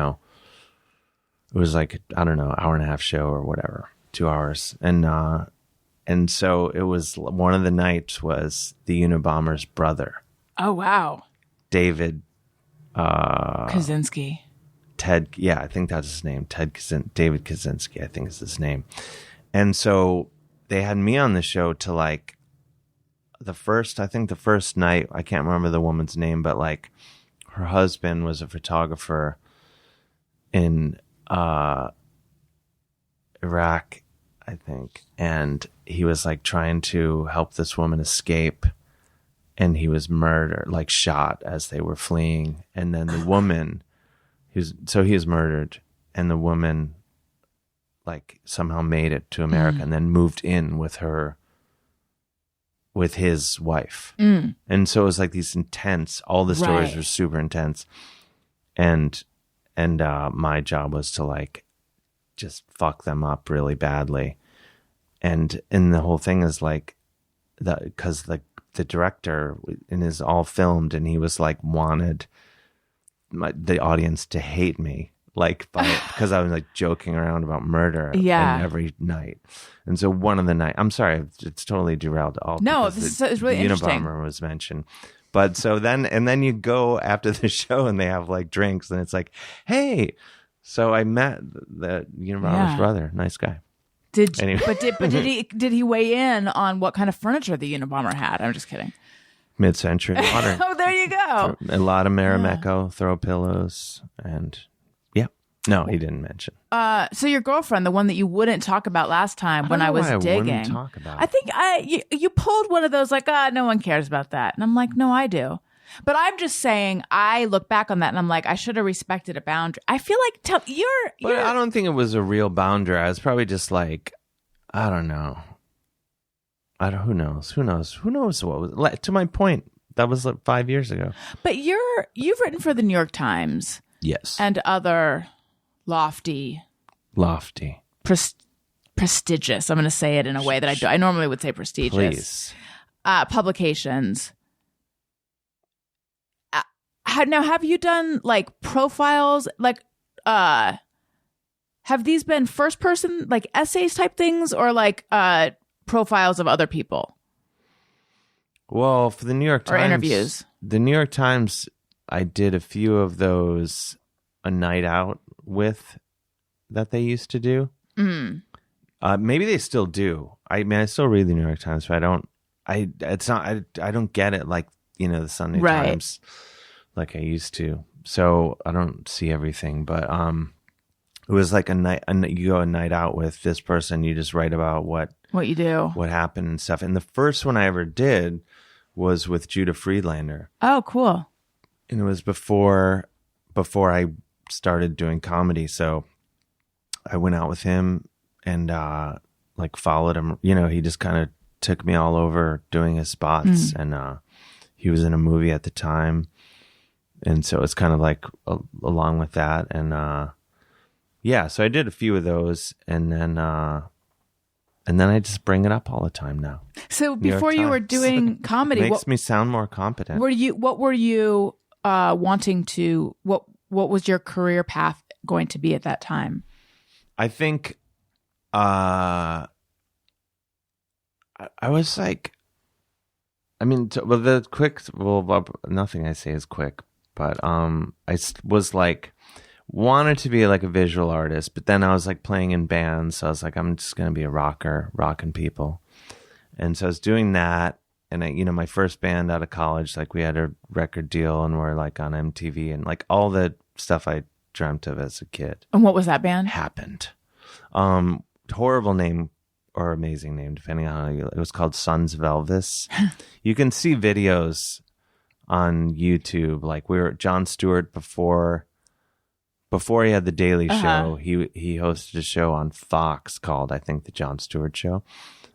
don't know, hour and a half show or whatever, 2 hours, and so it was, one of the nights was the Unabomber's brother. Oh, wow. David Kaczynski. Ted, yeah, I think that's his name. David Kaczynski, I think is his name. And so they had me on the show to like the first night, I can't remember the woman's name, but like her husband was a photographer in Iraq, I think. And he was like trying to help this woman escape. And he was murdered, like shot as they were fleeing. And then the woman, he was murdered. And the woman, like, somehow made it to America and then moved in with his wife. And so it was like these intense, all the stories were super intense. And my job was to like just fuck them up really badly. And the whole thing is like, because the director, and is all filmed, and he was like wanted the audience to hate me, like, because I was like joking around about murder every night. And so one of the night, I'm sorry, it's totally derailed. This is really interesting. Unabomber was mentioned. But so then you go after the show and they have like drinks, and it's like, hey, so I met the Unabomber's brother, nice guy. Anyway. Did he weigh in on what kind of furniture the Unabomber had? I'm just kidding. Mid-century modern. Oh, there you go. A lot of Marimekko, throw pillows, and yeah. No, he didn't mention. So your girlfriend, the one that you wouldn't talk about last time when I was digging. Wouldn't talk about. I think you pulled one of those like, no one cares about that. And I'm like, no, I do. But I'm just saying, I look back on that and I'm like, I should have respected a boundary. I feel like But I don't think it was a real boundary. I was probably just like, I don't know. Who knows? Who knows what was, to my point, that was like 5 years ago. But you've written for the New York Times. Yes. And other lofty. Prestigious. I'm going to say it in a way that I normally would say prestigious. Please. Publications. Now, have you done like profiles? Like, have these been first person, like essays type things, or like profiles of other people? Well, for the New York Times. Or interviews. The New York Times, I did a few of those a night out with that they used to do. Mm. Maybe they still do. I mean, I still read the New York Times, but I don't get it like, the Sunday Times like I used to. So I don't see everything, but it was like you go a night out with this person, you just write about what you do, what happened and stuff. And the first one I ever did was with Judah Friedlander. Oh, cool. And it was before I started doing comedy. So I went out with him and like followed him. He just kind of took me all over doing his spots. And he was in a movie at the time. And so it's kind of like along with that. And so I did a few of those, and then I just bring it up all the time now. So before you were doing comedy, makes me sound more competent. What were you wanting to? What was your career path going to be at that time? I think I was like, I mean, nothing I say is quick, but I was like, wanted to be like a visual artist, but then I was like playing in bands, so I was like, I'm just gonna be a rocker, rocking people. And so I was doing that, and my first band out of college, like we had a record deal and we're like on MTV, and like all the stuff I dreamt of as a kid. And what was that band? Happened. Horrible name or amazing name, depending on how it was called Sons of Elvis. You can see videos on YouTube. Like Jon Stewart before he had the Daily Show, he hosted a show on Fox called, I think, the Jon Stewart Show,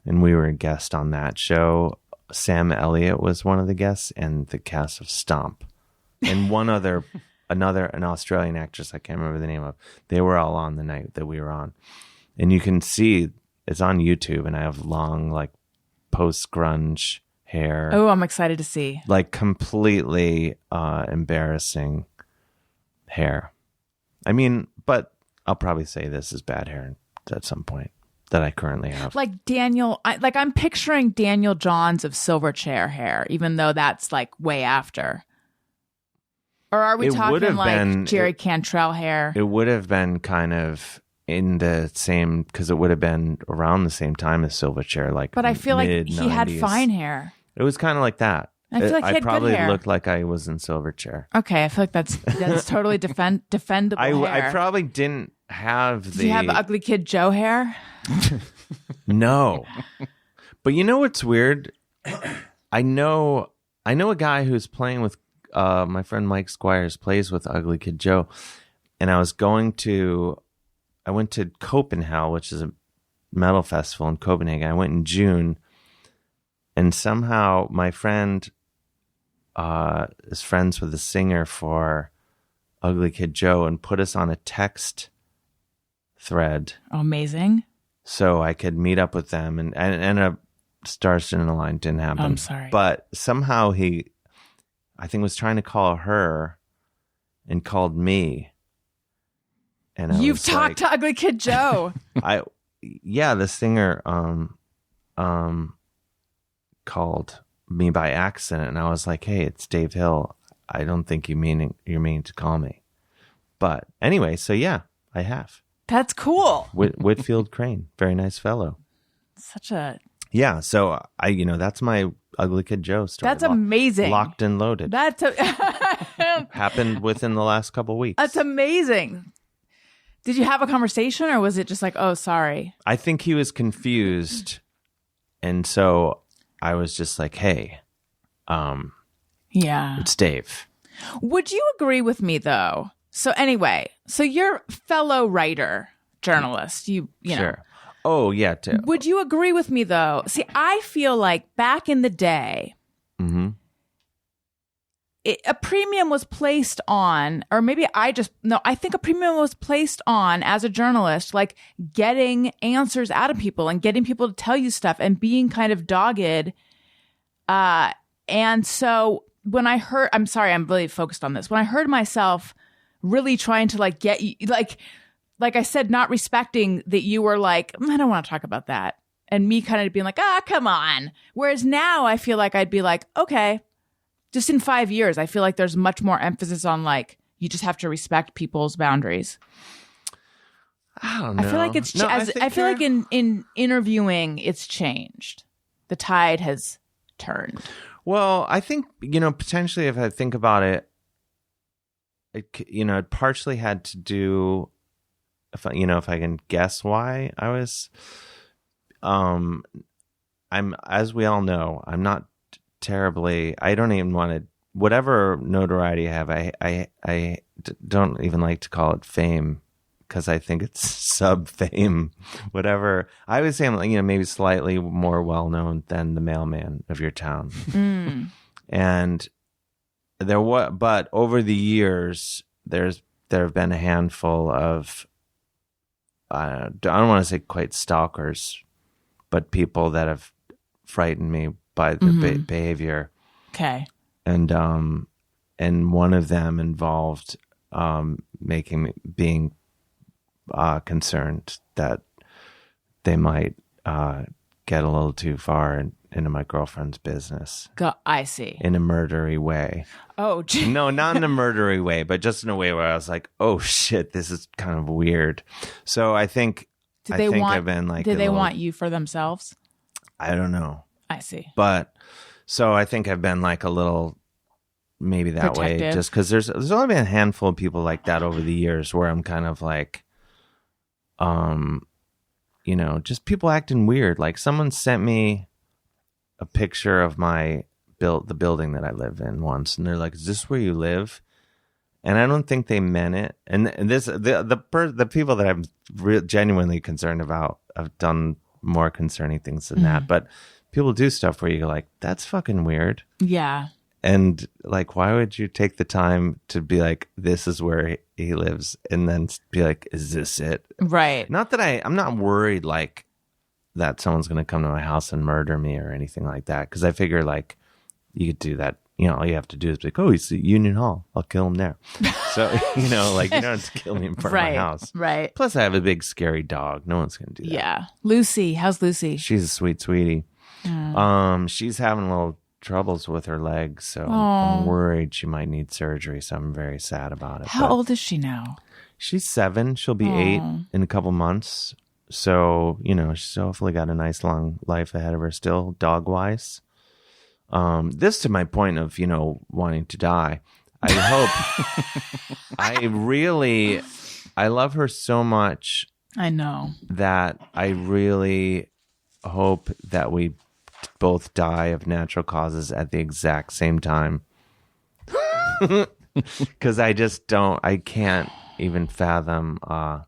and we were a guest on that show. Sam Elliott was one of the guests, and the cast of Stomp, and an Australian actress I can't remember the name of. They were all on the night that we were on, and you can see it's on YouTube. And I have long, like, post grunge hair. Oh, I'm excited to see. Like completely embarrassing hair. I mean, but I'll probably say this is bad hair at some point that I currently have. Like Daniel, I'm picturing Daniel Johns of Silverchair hair, even though that's like way after. Or are we talking like Jerry Cantrell hair? It would have been kind of in the same, because it would have been around the same time as Silverchair, like. But I feel like he had fine hair. It was kind of like that. I feel like he had probably good hair. Looked like I was in Silverchair. Okay, I feel like that's totally defendable hair. I probably didn't have the. Do you have Ugly Kid Joe hair? No, but you know what's weird? I know a guy who's playing with my friend Mike Squires plays with Ugly Kid Joe, and I went to Copenhagen, which is a metal festival in Copenhagen. I went in June, and somehow my friend is friends with the singer for Ugly Kid Joe and put us on a text thread. Oh, amazing. So I could meet up with them, and ended up stars in the line. Didn't happen. I'm sorry. But somehow he, I think, was trying to call her and called me. And you've talked to Ugly Kid Joe. The singer called me by accident, and I was like, "Hey, it's Dave Hill. I don't think you're meaning to call me." But anyway, so yeah, I have. That's cool. Whitfield Crane, very nice fellow. Such a Yeah, so that's my Ugly Kid Joe story. That's amazing. Locked and loaded. That's Happened within the last couple weeks. That's amazing. Did you have a conversation, or was it just like, oh, sorry? I think he was confused, and so I was just like, hey, Yeah. it's Dave. Would you agree with me though? So anyway, so you're a fellow writer, journalist. You know. Sure. Oh yeah. Would you agree with me though? See, I feel like back in the day, Mm-hmm. a premium was placed on, or maybe I think a premium was placed on as a journalist, like getting answers out of people and getting people to tell you stuff and being kind of dogged. And so when I heard, I'm sorry, I'm really focused on this. When I heard myself really trying to like get you, like I said, not respecting that you were like, I don't want to talk about that. And me kind of being like, come on. Whereas now I feel like I'd be like, okay, just in 5 years, I feel like there's much more emphasis on like, you just have to respect people's boundaries. I don't know. I feel like it's, I feel like in interviewing, it's changed. The tide has turned. Well, I think, potentially if I think about it, it partially had to do, if I can guess why I was, as we all know, I'm not terribly, I don't even want to, whatever notoriety I have, I don't even like to call it fame, because I think it's sub-fame, whatever. I would say I'm maybe slightly more well-known than the mailman of your town. And but over the years, there have been a handful of, I don't want to say quite stalkers, but people that have frightened me by the behavior. Okay. And one of them involved being concerned that they might get a little too far into my girlfriend's business. I see. In a murdery way. Oh, gee. No, not in a murdery way, but just in a way where I was like, oh shit, this is kind of weird. So I think I've been like, did they want you for themselves? I don't know. I see. But so I think I've been like a little maybe that Protective. way, just because there's only been a handful of people like that over the years where I'm kind of like, just people acting weird. Like someone sent me a picture of the building that I live in once, and they're like, "Is this where you live?" And I don't think they meant it. And the people that I'm genuinely concerned about have done more concerning things than that. But people do stuff where you go like, "That's fucking weird." Yeah. And like, why would you take the time to be like, this is where he lives, and then be like, is this it? Right. Not that I'm not worried like that someone's going to come to my house and murder me or anything like that. Because I figure like you could do that. All you have to do is be like, oh, he's at Union Hall. I'll kill him there. So, like you don't have to kill me in front of my house. Right. Plus I have a big scary dog. No one's going to do that. Yeah. Lucy. How's Lucy? She's a sweet sweetie. She's having a little troubles with her legs, so I'm worried she might need surgery, so I'm very sad about it. How old is she now? She's 7. She'll be 8 in a couple months, so she's hopefully got a nice long life ahead of her still, dog wise. This to my point of wanting to die. I hope I love her so much. I know that I really hope that we both die of natural causes at the exact same time. Because I can't even fathom. I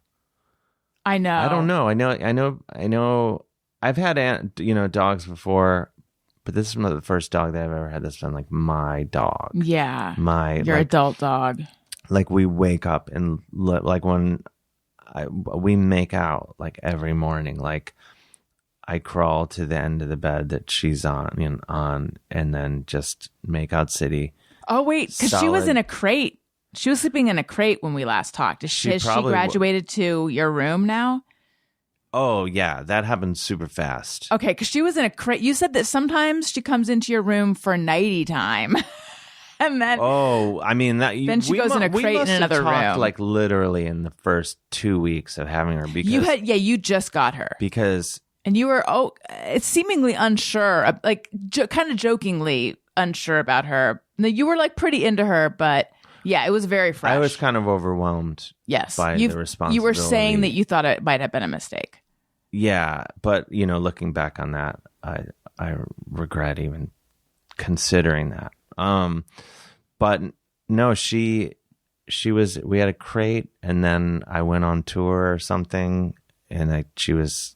know. I don't know. I know. I've had, dogs before, but this is not the first dog that I've ever had that's been like my dog. Yeah. Your adult dog. Like we wake up and like when we make out like every morning, like I crawl to the end of the bed that she's on, and then just make out city. Oh, wait, because she was in a crate. She was sleeping in a crate when we last talked. Has she graduated to your room now? Oh, yeah, that happened super fast. Okay, because she was in a crate. You said that sometimes she comes into your room for nighty time. And then I mean that. Then she goes in a crate in another room. Like literally in the first 2 weeks of having her, because you just got her because and you were it's seemingly unsure, like kind of jokingly unsure about her. You were like pretty into her, but yeah, it was very fresh. I was kind of overwhelmed. Yes, by the responsibility. You were saying that you thought it might have been a mistake. Yeah, but looking back on that, I regret even considering that. But no, she was. We had a crate, and then I went on tour or something, and she was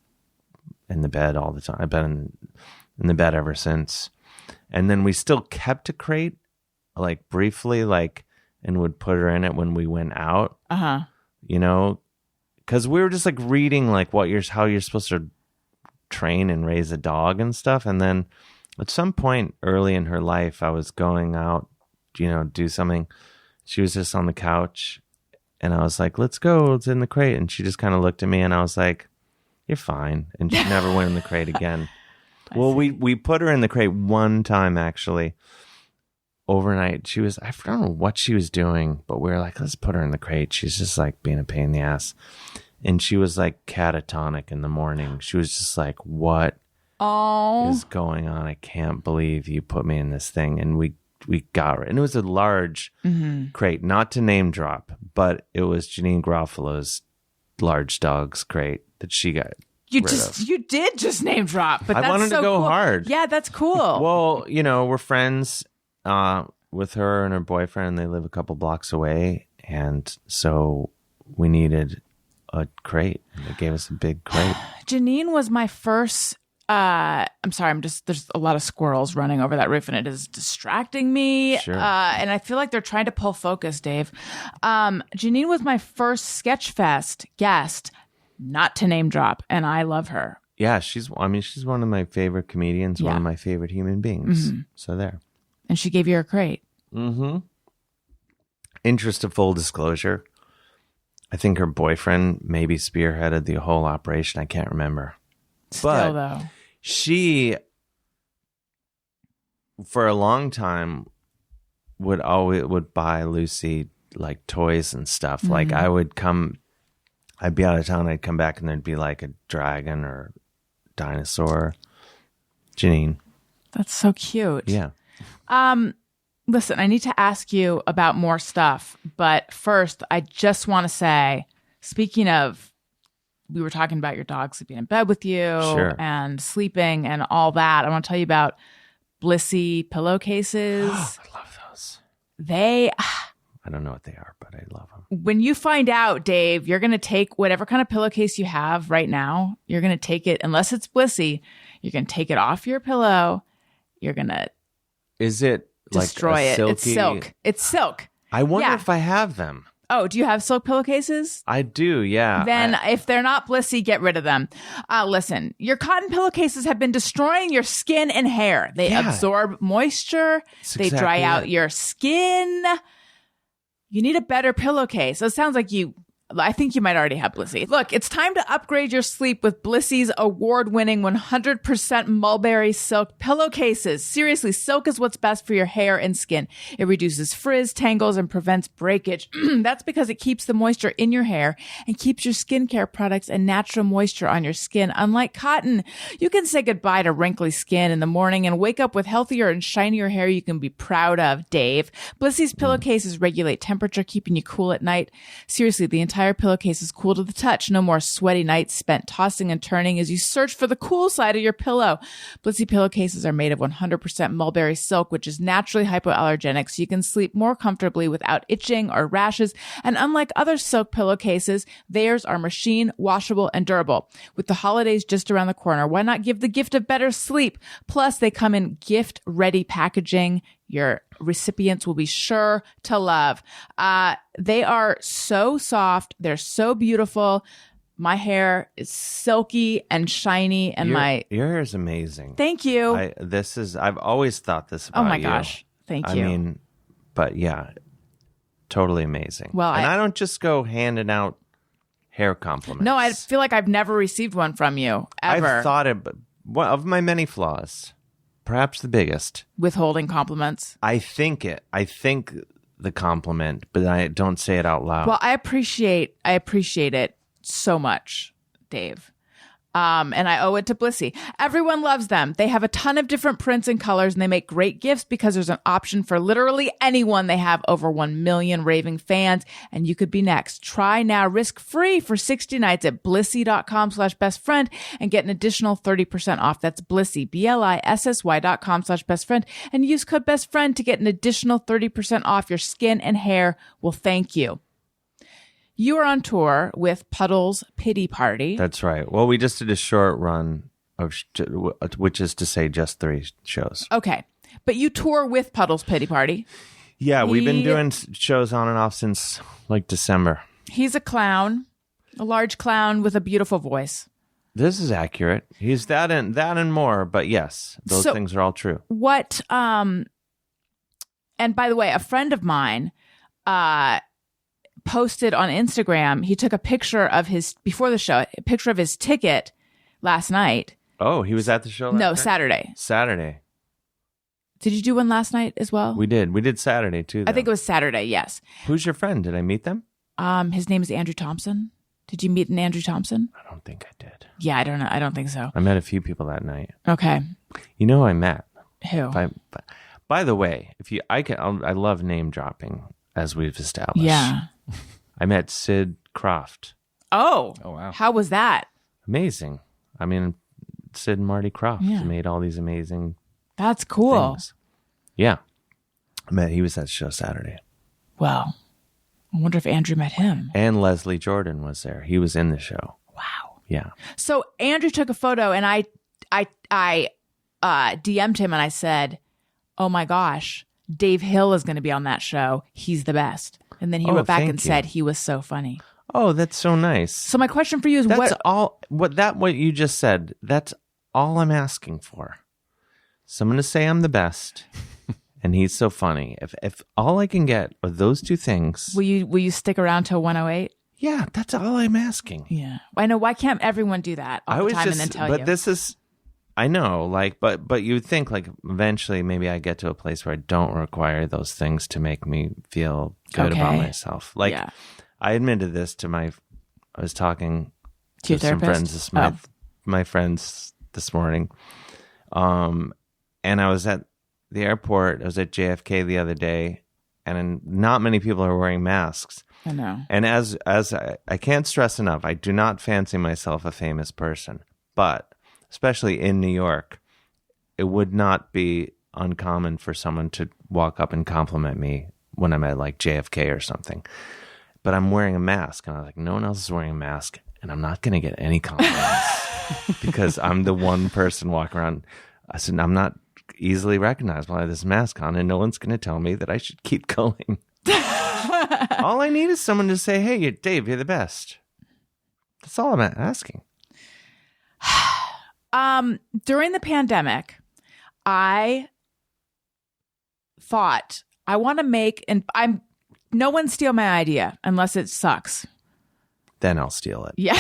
in the bed all the time. I've been in the bed ever since. And then we still kept a crate, like briefly, like, and would put her in it when we went out. Because we were just like reading like how you're supposed to train and raise a dog and stuff. And then at some point early in her life, I was going out, do something. She was just on the couch, and I was like, "Let's go. It's in the crate." And she just kind of looked at me, and I was like, "You're fine." And she never went in the crate again. Well, we put her in the crate one time actually. Overnight, I don't know what she was doing, but we were like, let's put her in the crate. She's just like being a pain in the ass. And she was like catatonic in the morning. She was just like, what is going on? I can't believe you put me in this thing. And we got her. And it was a large crate, not to name drop, but it was Janine Garofalo's large dogs crate that she got. You did just name drop, but I wanted to go cool. hard. Yeah, that's cool. Well, we're friends with her and her boyfriend. They live a couple blocks away, and so we needed a crate. They gave us a big crate. Janine was my first. I'm sorry. There's a lot of squirrels running over that roof, and it is distracting me. Sure. And I feel like they're trying to pull focus, Dave. Janine was my first Sketchfest guest. Not to name drop, and I love her. Yeah, she's one of my favorite comedians, one of my favorite human beings. Mm-hmm. So there. And she gave you a crate. Mm-hmm. Interest of full disclosure, I think her boyfriend maybe spearheaded the whole operation. I can't remember. Still, though. She, for a long time, would buy Lucy like toys and stuff. Mm-hmm. Like I'd be out of town, I'd come back, and there'd be like a dragon or dinosaur. Janine. That's so cute. Yeah. Listen, I need to ask you about more stuff, but first, I just want to say, speaking of, we were talking about your dog sleeping in bed with you and sleeping and all that. I want to tell you about Blissy pillowcases. I love those. I don't know what they are, but I love them. When you find out, Dave, you're going to take whatever kind of pillowcase you have right now. You're going to take it, unless it's Blissy, you're going to take it off your pillow. You're going to destroy like it. silky... It's silk. It's silk. I wonder if I have them. Oh, do you have silk pillowcases? I do, yeah. Then if they're not Blissy, get rid of them. Listen, your cotton pillowcases have been destroying your skin and hair. They absorb moisture. They dry out your skin. You need a better pillowcase. So it sounds like I think you might already have Blissy. Look, it's time to upgrade your sleep with Blissy's award-winning 100% mulberry silk pillowcases. Seriously, silk is what's best for your hair and skin. It reduces frizz, tangles, and prevents breakage. That's because it keeps the moisture in your hair and keeps your skincare products and natural moisture on your skin. Unlike cotton, you can say goodbye to wrinkly skin in the morning and wake up with healthier and shinier hair you can be proud of, Dave. Blissy's pillowcases regulate temperature, keeping you cool at night. Seriously, the entire pillowcase is cool to the touch. No more sweaty nights spent tossing and turning as you search for the cool side of your pillow. Blissy pillowcases are made of 100% mulberry silk, which is naturally hypoallergenic, so you can sleep more comfortably without itching or rashes. And unlike other silk pillowcases, theirs are machine washable and durable. With the holidays just around the corner, why not give the gift of better sleep? Plus, they come in gift-ready packaging. Your recipients will be sure to love. They are so soft. They're so beautiful. My hair is silky and shiny, and your hair is amazing. Thank you. I've always thought this about you. Oh my gosh. Thank you. I mean, but yeah, totally amazing. Well, and I don't just go handing out hair compliments. No, I feel like I've never received one from you, ever. I've thought of my many flaws. perhaps the biggest. Withholding compliments. I think the compliment, but I don't say it out loud. Well, I appreciate it so much, Dave. And I owe it to Blissy. Everyone loves them. They have a ton of different prints and colors, and they make great gifts because there's an option for literally anyone. They have over 1 million raving fans, and you could be next. Try now risk-free for 60 nights at blissy.com/bestfriend and get an additional 30% off. That's Blissy, BLISSY.com/bestfriend, and use code bestfriend to get an additional 30% off. Your skin and hair will thank you. You are on tour with Puddles Pity Party. That's right. Well, we just did a short run of, which is to say, just 3 shows. Okay, but you tour with Puddles Pity Party. Yeah, we've been doing shows on and off since like December. He's a clown, a large clown with a beautiful voice. This is accurate. He's that and more, but yes, those things are all true. What? And by the way, a friend of mine, posted on Instagram. He took a picture of his before the show, a picture of his ticket last night. Oh, he was at the show last No, night? Saturday. Saturday. Did you do one last night as well? We did. We did Saturday too, though. I think it was Saturday, yes. Who's your friend? Did I meet them? His name is Andrew Thompson. Did you meet an Andrew Thompson? I don't think I did. Yeah, I don't know. I don't think so. I met a few people that night. Okay. You know who I met? Who? By the way, I love name dropping, as we've established. Yeah. I met Sid Croft. Oh. wow. How was that? Amazing. I mean, Sid and Marty Croft made all these amazing That's cool. things. Yeah. He was at the show Saturday. Well, I wonder if Andrew met him. And Leslie Jordan was there. He was in the show. Wow. Yeah. So Andrew took a photo, and I DM'd him, and I said, "Oh my gosh, Dave Hill is going to be on that show. He's the best." And then he wrote back and said he was so funny. Oh, that's so nice. So my question for you is, what you just said, that's all I'm asking for. Someone to say I'm the best and he's so funny. If all I can get are those 2 things. Will you stick around till 108? Yeah, that's all I'm asking. Yeah. I know, why can't everyone do that all the time and then tell you? But this is, I know, like, but you would think, like, eventually maybe I get to a place where I don't require those things to make me feel good about myself. Like, I admitted this to I was talking to some friends, my friends this morning. And I was at the airport. I was at JFK the other day, and not many people are wearing masks. I know. And as I can't stress enough, I do not fancy myself a famous person, but especially in New York, it would not be uncommon for someone to walk up and compliment me when I'm at like JFK or something. But I'm wearing a mask, and I was like, no one else is wearing a mask, and I'm not going to get any compliments because I'm the one person walking around. I said, I'm not easily recognizable. I have this mask on, and no one's going to tell me that I should keep going. All I need is someone to say, hey, Dave, you're the best. That's all I'm asking. During the pandemic, I thought I want to make, and no one steal my idea unless it sucks. Then I'll steal it. Yeah.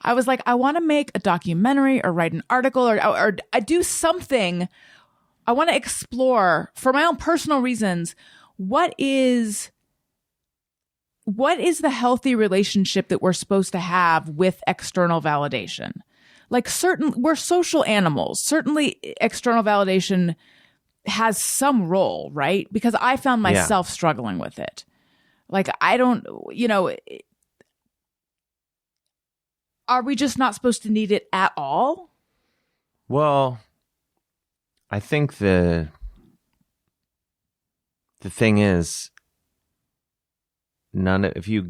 I was like, I want to make a documentary or write an article or I do something. I want to explore for my own personal reasons. What is the healthy relationship that we're supposed to have with external validation? Like we're social animals. Certainly external validation has some role, right? Because I found myself struggling with it. Like, I don't, are we just not supposed to need it at all? Well, I think the thing is, if you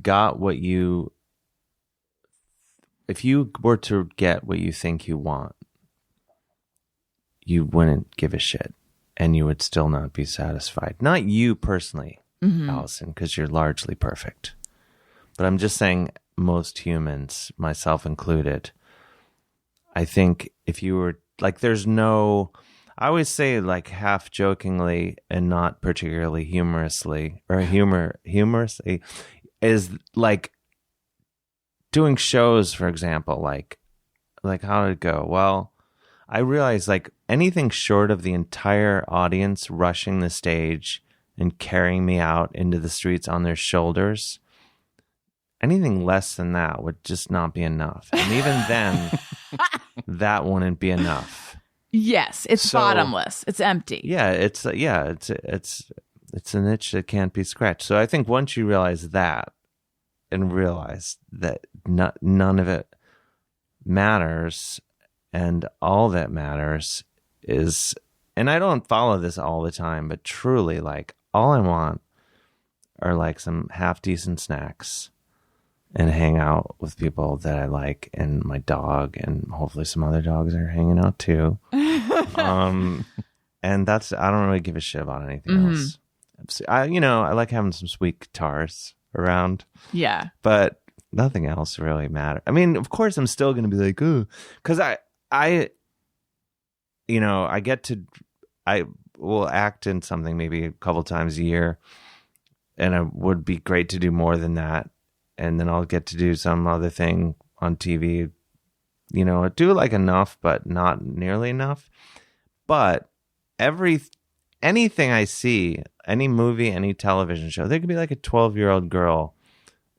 were to get what you think you want, you wouldn't give a shit, and you would still not be satisfied. Not you personally, Allison, because you're largely perfect. But I'm just saying, most humans, myself included, I think if you were like, I always say, like, half jokingly and not particularly humorously, is like doing shows, for example, like how did it go? Well, I realize like anything short of the entire audience rushing the stage and carrying me out into the streets on their shoulders, anything less than that would just not be enough. And even then, that wouldn't be enough. Yes, it's bottomless. It's empty. Yeah, it's an itch that can't be scratched. So I think once you realize that and realize that none of it matters, and all that matters is, and I don't follow this all the time, but truly, like, all I want are like some half decent snacks and hang out with people that I like, and my dog, and hopefully some other dogs are hanging out too. And that's, I don't really give a shit about anything else. I like having some sweet guitars around. Yeah. But nothing else really matters. I mean, of course, I'm still going to be like, ooh, because I will act in something maybe a couple times a year, and it would be great to do more than that. And then I'll get to do some other thing on TV, do like enough, but not nearly enough. But anything I see, any movie, any television show, there could be like a 12-year-old girl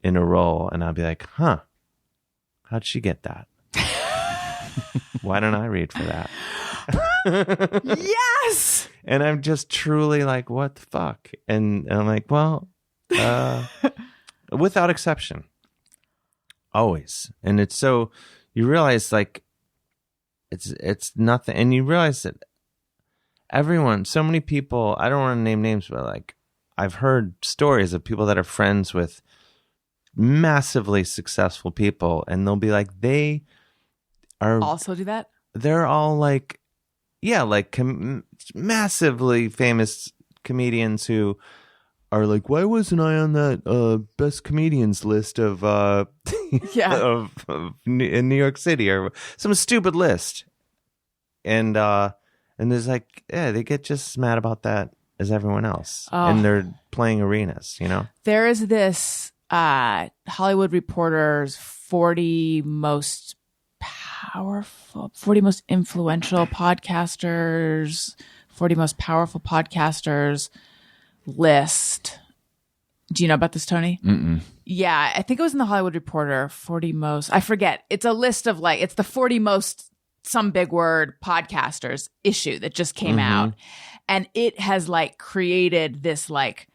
in a role, and I'll be like, huh, how'd she get that? Why don't I read for that? Yes! And I'm just truly like, what the fuck? And I'm like, well, without exception. Always. And it's so, you realize like, it's nothing. And you realize that so many people, I don't want to name names, but like, I've heard stories of people that are friends with massively successful people, and they'll be like, they are also do that. They're all like, yeah, like massively famous comedians who are like, why wasn't I on that best comedians list of in New York City, or some stupid list? And there's like, yeah, they get just as mad about that as everyone else, and they're playing arenas, There is this Hollywood Reporter's 40 most influential podcasters, 40 most powerful podcasters list. Do you know about this, Tony? Mm-mm. Yeah, I think it was in the Hollywood Reporter, 40 most, I forget. It's a list of like, it's the 40 most some big word podcasters issue that just came out. And it has like created this like,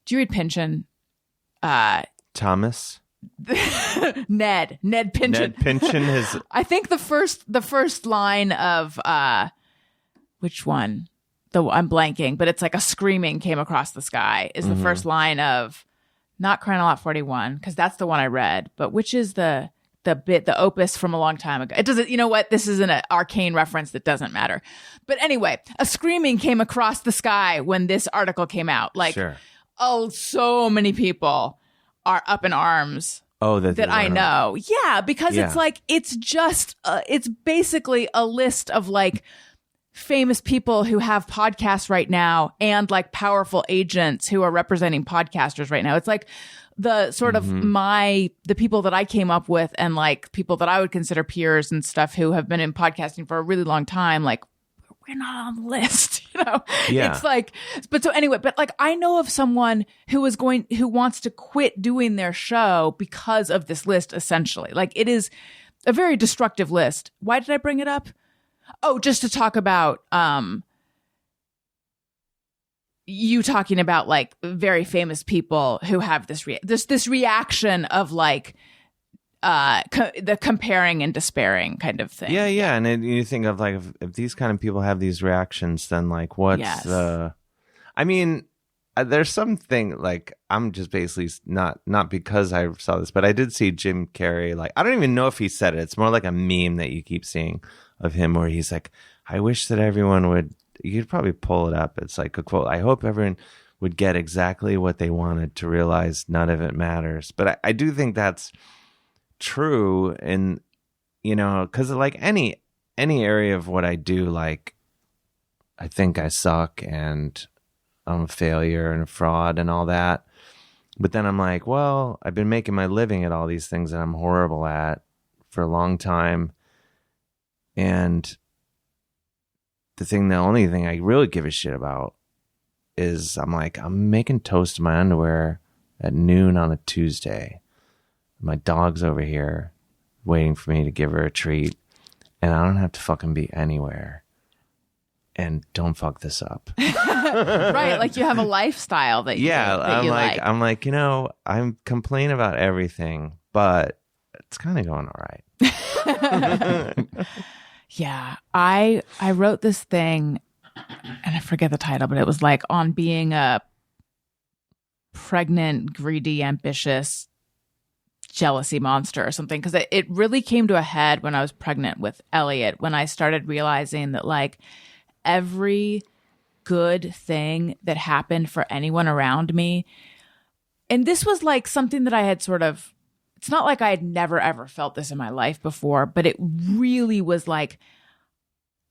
do you read Pynchon? Thomas? Ned Pynchon. Ned Pynchon has. I think the first line of which one? I'm blanking, but it's like a screaming came across the sky is the first line of, not Crying Out Loud 41, because that's the one I read, but which is the opus from a long time ago. It doesn't, you know what? This is an arcane reference that doesn't matter. But anyway, a screaming came across the sky when this article came out. Like, sure. Oh, so many people are up in arms. Oh, that I know. Yeah, because it's like, it's just, it's basically a list of like famous people who have podcasts right now, and like powerful agents who are representing podcasters right now. It's like the sort of the people that I came up with, and like people that I would consider peers and stuff who have been in podcasting for a really long time, like, we're not on the list, Yeah. It's like, but so anyway, but like, I know of someone who wants to quit doing their show because of this list, essentially. Like, it is a very destructive list. Why did I bring it up? Oh, just to talk about, you talking about like very famous people who have this reaction of like, the comparing and despairing kind of thing. Yeah. And you think of like, if these kind of people have these reactions, then like, what's I mean, there's something like, I'm just basically not because I saw this, but I did see Jim Carrey. Like, I don't even know if he said it. It's more like a meme that you keep seeing of him where he's like, I wish that everyone would, you'd probably pull it up. It's like a quote. I hope everyone would get exactly what they wanted to realize none of it matters. But I do think that's true. And, because like any area of what I do, like, I think I suck and I'm a failure and a fraud and all that. But then I'm like, well, I've been making my living at all these things that I'm horrible at for a long time. And the only thing I really give a shit about is I'm making toast in my underwear at noon on a Tuesday. My dog's over here waiting for me to give her a treat, and I don't have to fucking be anywhere. And don't fuck this up. Right, like you have a lifestyle that you, I'm you like, like. I'm like, I'm complaining about everything, but it's kind of going all right. Yeah, I wrote this thing, and I forget the title, but it was like on being a pregnant, greedy, ambitious, jealousy monster or something. Because it really came to a head when I was pregnant with Elliot, when I started realizing that like every good thing that happened for anyone around me, and this was like something that I had sort of, it's not like I had never ever felt this in my life before, but it really was like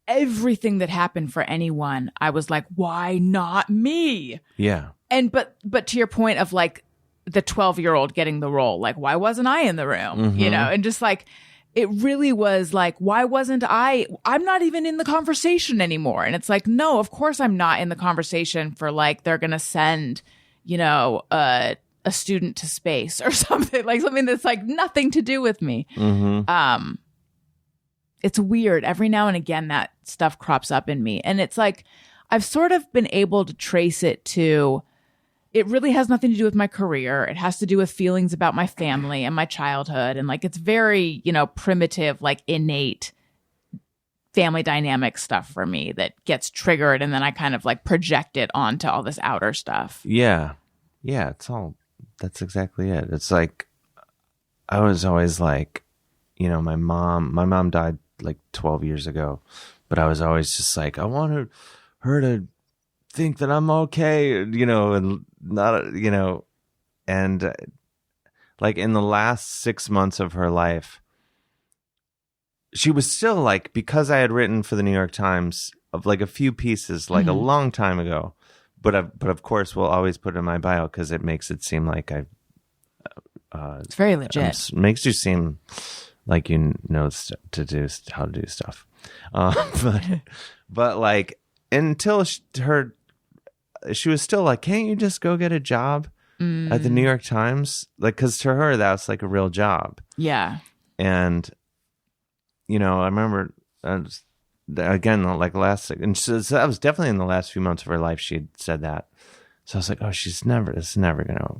everything that happened for anyone, I was like, why not me? Yeah. And but to your point of like the 12-year-old getting the role, like why wasn't I in the room? You know, and just like it really was like, why wasn't I'm not even in the conversation anymore. And it's like, no, of course I'm not in the conversation for like they're gonna send, a student to space or something, like something that's like nothing to do with me. It's weird. Every now and again that stuff crops up in me, and it's like I've sort of been able to trace it to, it really has nothing to do with my career. It has to do with feelings about my family and my childhood, and like it's very primitive, like innate family dynamic stuff for me that gets triggered, and then I kind of like project it onto all this outer stuff. Yeah. That's exactly it. It's like, I was always like, my mom died like 12 years ago, but I was always just like, I want her to think that I'm okay, and not, and like in the last 6 months of her life, she was still like, because I had written for the New York Times of like a few pieces, like a long time ago, but of course we'll always put it in my bio because it makes it seem like It's very legit. Makes you seem like how to do stuff. But like until she was still like, can't you just go get a job at the New York Times? Like, because to her that's like a real job. Yeah. And I remember again, like and so that was definitely in the last few months of her life she had said that. So I was like, oh, it's never gonna,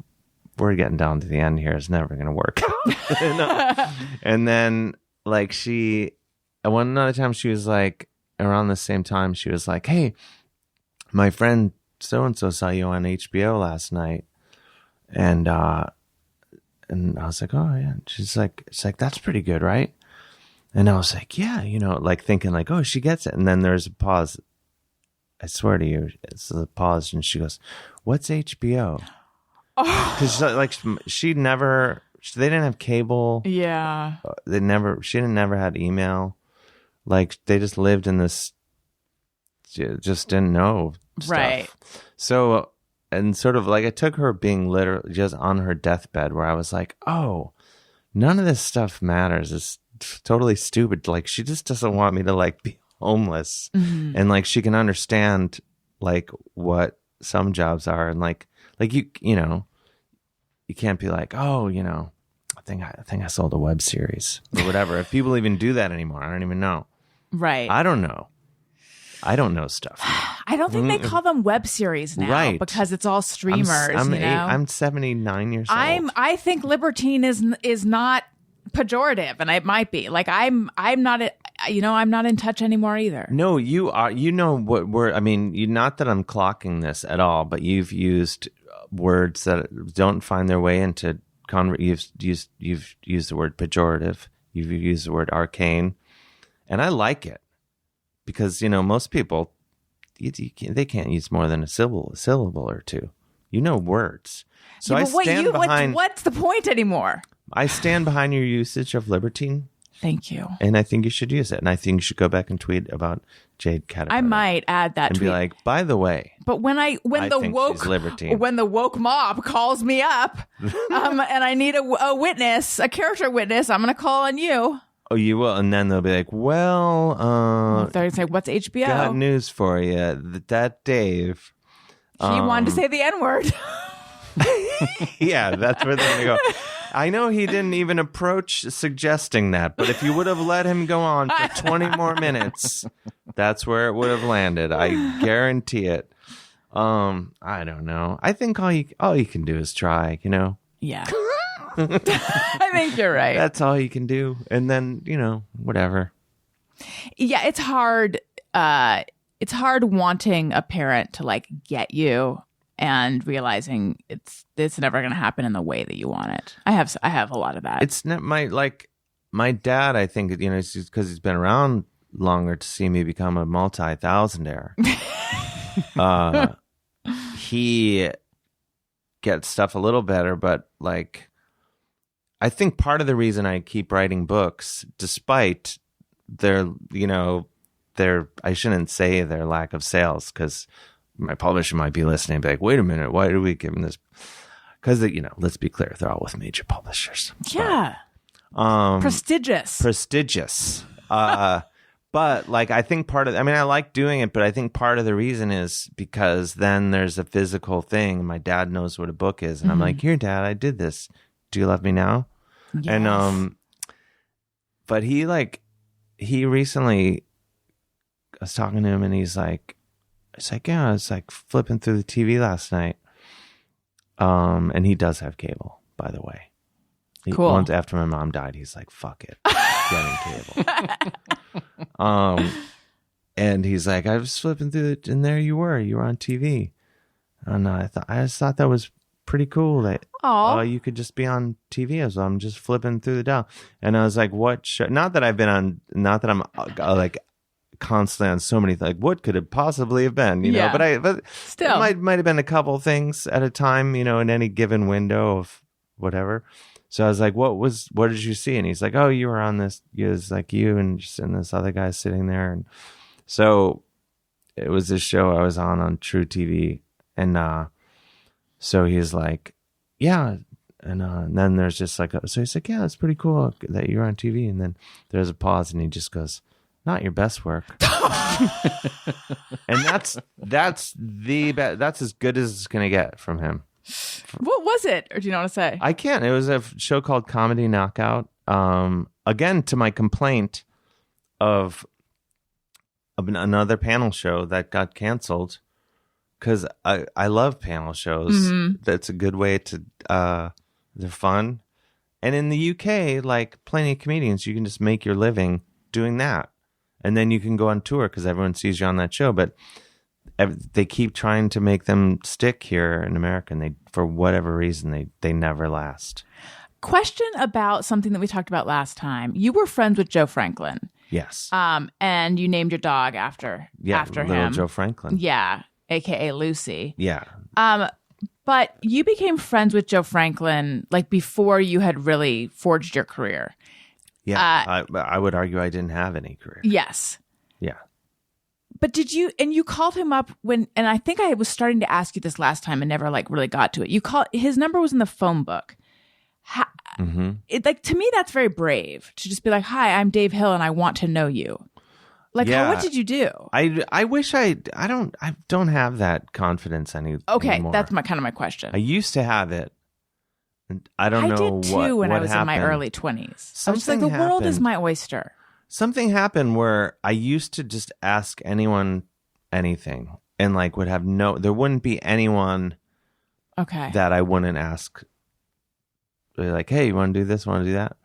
we're getting down to the end here, it's never gonna work out. And then like one another time she was like, around the same time she was like, hey, my friend so and so saw you on HBO last night, and I was like, oh yeah. She's like, it's like, that's pretty good, right? And I was like, yeah, like thinking like, oh, she gets it. And then there's a pause. I swear to you, it's a pause, and she goes, what's HBO? Because like they didn't have cable. Yeah. She never had email. Like they just lived in this, just didn't know stuff. Right. So, and sort of like I took her being literally just on her deathbed, where I was like, oh, none of this stuff matters. It's totally stupid. Like she just doesn't want me to like be homeless, and like she can understand like what some jobs are, and like you can't be like, oh, I think I sold a web series or whatever. If people even do that anymore, I don't even know. Right. I don't know stuff. I don't think they call them web series now, right? Because it's all streamers. I'm 79 years old. I think libertine is not pejorative, and it might be. Like I'm not in touch anymore either. No, you are. What word? I mean, not that I'm clocking this at all, but you've used words that don't find their way into you've used the word pejorative. You've used the word arcane, and I like it because most people they can't use more than a syllable or two. Words. So I stand behind. What's the point anymore? I stand behind your usage of libertine. Thank you. And I think you should use it. And I think you should go back and tweet about Jade Caterpillar. I might add that and tweet. be like, by the way. But when the woke mob calls me up, and I need a witness, a character witness, I'm going to call on you. Oh, you will, and then they'll be like, "Well, They're gonna say, "What's HBO?" got news for you. That Dave." She wanted to say the N-word. Yeah, that's where they're gonna go. I know he didn't even approach suggesting that, but if you would have let him go on for 20 more minutes, that's where it would have landed. I guarantee it. I don't know. I think all you can do is try, you know? Yeah. I think you're right. That's all you can do. And then, you know, whatever. Yeah, it's hard. It's hard wanting a parent to like get you and realizing it's never going to happen in the way that you want it. I have a lot of that. It's not my dad, I think, you know, it's just because he's been around longer to see me become a multi-thousandaire. He gets stuff a little better, but like, I think part of the reason I keep writing books, despite their, you know, I shouldn't say their lack of sales, because my publisher might be listening and be like, wait a minute, why do we give them this? Because, you know, let's be clear, they're all with major publishers. Yeah. Prestigious. But like, I think I like doing it, but I think part of the reason is because then there's a physical thing. My dad knows what a book is. And I'm like, here, Dad, I did this. Do you love me now? Yes. And, but he recently, I was talking to him and he's like, yeah, I was like flipping through the TV last night. And he does have cable, by the way. Cool. Once after my mom died, he's like, fuck it. Getting cable. And he's like, I was flipping through it, and there you were on TV. And I just thought that was pretty cool that you could just be on TV as well. I'm just flipping through the dial. And I was like, what show? Not that I'm like constantly on so many things. Like, what could it possibly have been? You know, but still, it might have been a couple things at a time, you know, in any given window of whatever. So I was like, what did you see? And he's like, oh, you were on this. It was like you and this other guy sitting there. And so it was this show I was on True TV. And so he's like, yeah. And then there's just like, so he's like, yeah, it's pretty cool that you're on TV. And then there's a pause and he just goes, not your best work. And that's as good as it's going to get from him. What was it? Or do you know what to say? I can't. It was a show called Comedy Knockout. Again, to my complaint of another panel show that got canceled, because I love panel shows. Mm-hmm. That's a good way to, they're fun. And in the UK, like plenty of comedians, you can just make your living doing that. And then you can go on tour because everyone sees you on that show. But they keep trying to make them stick here in America, and they, for whatever reason, they never last. Question about something that we talked about last time. You were friends with Joe Franklin. Yes. And you named your dog after little him. Joe Franklin. Yeah, aka Lucy. Yeah. But you became friends with Joe Franklin like before you had really forged your career. Yeah. I would argue I didn't have any career. Yes. Yeah. But you called him up and I think I was starting to ask you this last time and never like really got to it. His number was in the phone book. To me, that's very brave to just be like, hi, I'm Dave Hill and I want to know you. Like, what did you do? I wish I don't have that confidence anymore. Okay. That's my question. I used to have it. And I don't know what I did too when I was happened. in my early 20s. I was like, the world is my oyster. Something happened where I used to just ask anyone anything and like would have there wouldn't be anyone that I wouldn't ask. Like, hey, you want to do this? Want to do that?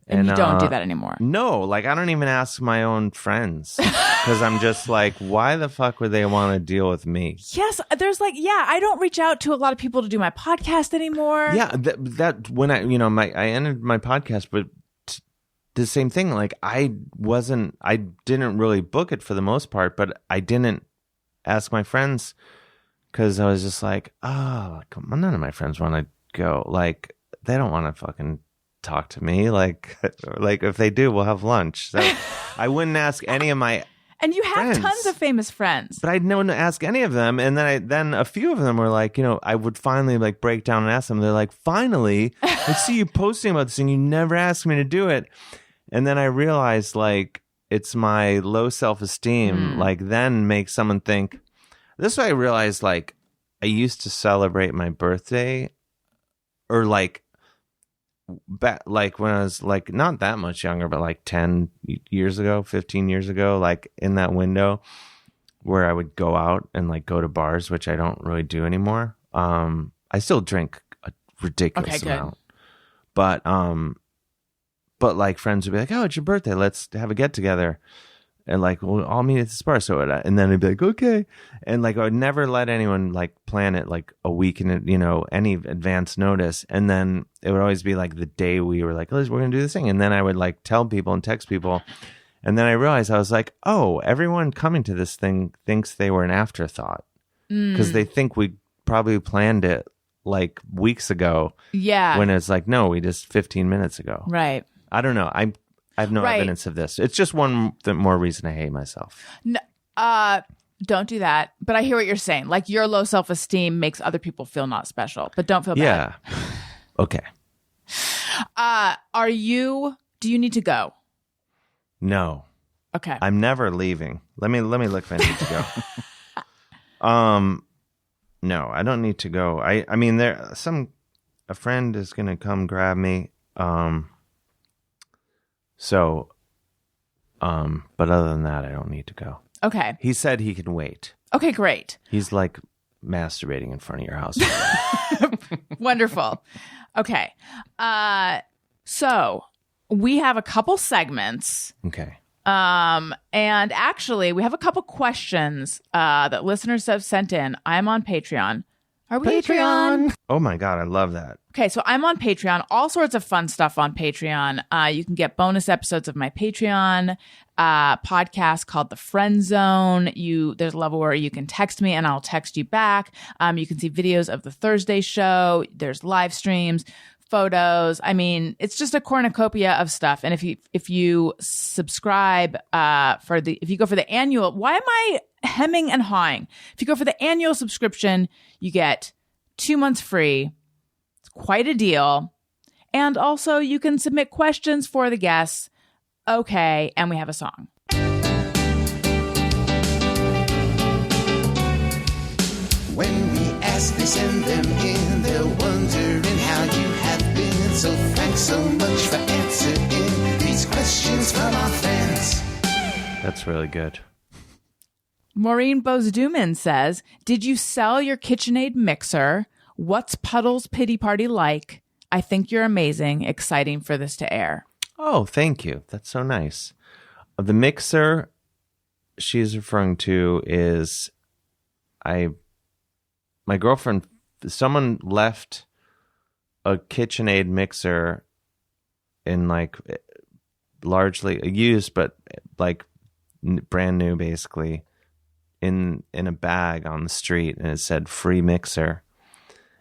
And you don't do that anymore. No, like I don't even ask my own friends because I'm just like, why the fuck would they want to deal with me? Yes, there's I don't reach out to a lot of people to do my podcast anymore. Yeah, that when I ended my podcast, but the same thing. Like I didn't really book it for the most part, but I didn't ask my friends because I was just like, oh, come on, none of my friends want to go. Like they don't want to fucking talk to me. Like if they do, we'll have lunch. So I wouldn't ask any of my and you have friends. Tons of famous friends, but I'd no one to ask any of them. And then a few of them were like, I would finally like break down and ask them. They're like, finally, I see you posting about this and you never asked me to do it. And then I realized, like, it's my low self-esteem, like, then makes someone think. This is why I realized, like, I used to celebrate my birthday, or like when I was like not that much younger, but like 10 years ago, 15 years ago, like in that window where I would go out and like go to bars, which I don't really do anymore. I still drink a ridiculous amount, but like friends would be like, "Oh, it's your birthday. Let's have a get together." And like, well, I'll meet at this bar. So, and then it'd be like, okay. And like, I would never let anyone like plan it like a week in, any advance notice. And then it would always be like the day we were like, we're going to do this thing. And then I would like tell people and text people. And then I realized I was like, oh, everyone coming to this thing thinks they were an afterthought because they think we probably planned it like weeks ago. Yeah. When it's like, no, we just 15 minutes ago. Right. I don't know. I have no evidence of this. It's just one more reason I hate myself. No, don't do that. But I hear what you're saying. Like your low self-esteem makes other people feel not special, but don't feel bad. Yeah. Okay. Do you need to go? No. Okay. I'm never leaving. Let me look if I need to go. No, I don't need to go. I mean, a friend is going to come grab me. But other than that, I don't need to go. Okay. He said he can wait. Okay, great. He's like masturbating in front of your house. Wonderful. Okay. So we have a couple segments. Okay. And actually, we have a couple questions that listeners have sent in. I'm on Patreon. Are we Patreon? Oh my God, I love that. Okay, so I'm on Patreon. All sorts of fun stuff on Patreon. You can get bonus episodes of my Patreon podcast called The Friend Zone. There's a level where you can text me and I'll text you back. You can see videos of the Thursday show. There's live streams, photos. I mean, it's just a cornucopia of stuff. And if you subscribe if you go for the annual, why am I hemming and hawing? If you go for the annual subscription, you get 2 months free. It's quite a deal. And also you can submit questions for the guests. Okay. And we have a song. When we ask, they send them in. They're wondering how you have been. So thanks so much for answering these questions from our fans. That's really good. Maureen Bozduman says, did you sell your KitchenAid mixer? What's Puddles Pity Party like? I think you're amazing. Exciting for this to air. Oh, thank you. That's so nice. The mixer she's referring to is my girlfriend, someone left a KitchenAid mixer in like largely used, but like brand new basically in a bag on the street, and it said free mixer.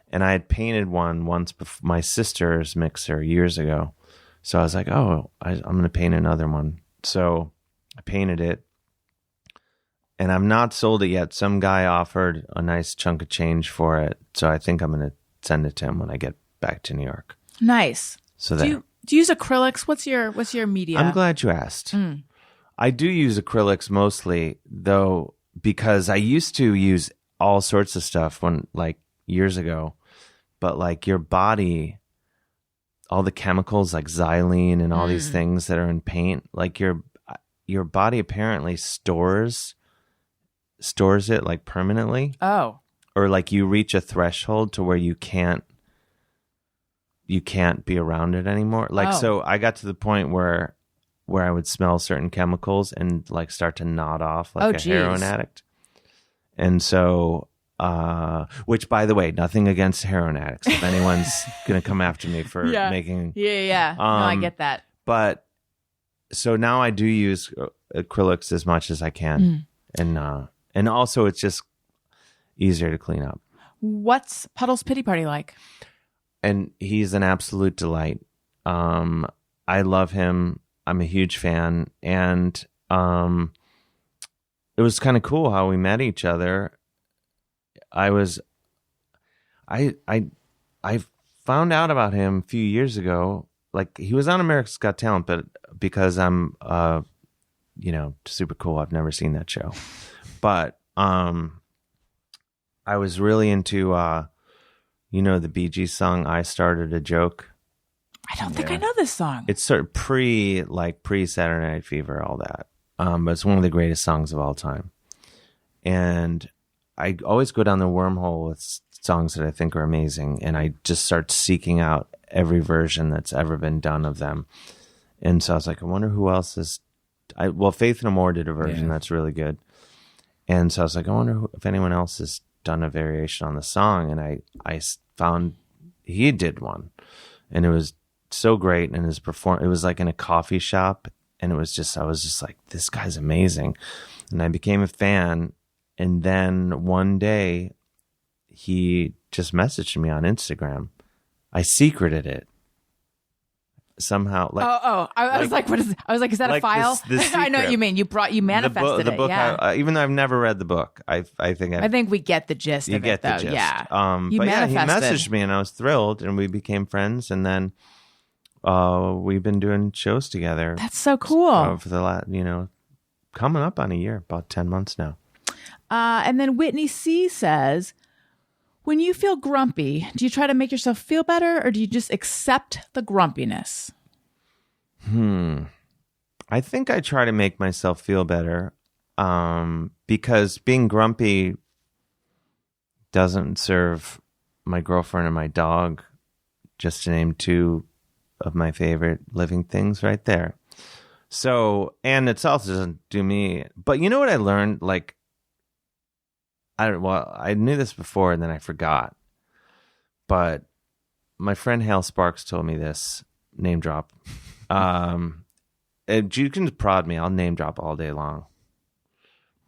And I had painted one once before, my sister's mixer years ago. So I was like, oh, I'm going to paint another one. So I painted it. And I've not sold it yet. Some guy offered a nice chunk of change for it. So I think I'm going to send it to him when I get back to New York. Nice. So do you use acrylics? What's your media? I'm glad you asked. I do use acrylics mostly, though, because I used to use all sorts of stuff years ago. But like your body, all the chemicals like xylene and all these things that are in paint, like your body apparently stores it like permanently. Oh. Or like you reach a threshold to where you can't be around it anymore. So I got to the point where I would smell certain chemicals and like start to nod off like heroin addict. And so which, by the way, nothing against heroin addicts. If anyone's going to come after me for making... Yeah. No, I get that. But, so now I do use acrylics as much as I can. And also it's just easier to clean up. What's Puddles Pity Party like? And he's an absolute delight. I love him. I'm a huge fan. And it was kind of cool how we met each other. I found out about him a few years ago, like he was on America's Got Talent, but because I'm super cool, I've never seen that show. But I was really into the Bee Gees song "I Started a Joke." I don't think I know this song. It's sort of pre Saturday Night Fever, all that. But it's one of the greatest songs of all time. And I always go down the wormhole with songs that I think are amazing, and I just start seeking out every version that's ever been done of them. And so I was like, I wonder who else is. Faith No More did a version that's really good. And so I was like, I wonder if anyone else has done a variation on the song. And I found he did one, and it was so great. And it was like in a coffee shop, and I was just like, this guy's amazing. And I became a fan. And then one day he just messaged me on Instagram. I secreted it somehow. I was like, what is? I was like, is that a file? This I know what you mean. You manifested the book. Yeah. Even though I've never read the book, I think we get the gist of it, though. The gist. Yeah. He messaged me, and I was thrilled, and we became friends, and then we've been doing shows together. That's so cool. For the last, coming up on a year, about 10 months now. And then Whitney C says, when you feel grumpy, do you try to make yourself feel better, or do you just accept the grumpiness? I think I try to make myself feel better, because being grumpy doesn't serve my girlfriend and my dog, just to name two of my favorite living things right there. So, and it also doesn't do me. But you know what I learned? Like, I knew this before and then I forgot. But my friend Hal Sparks told me this, name drop. You can prod me, I'll name drop all day long.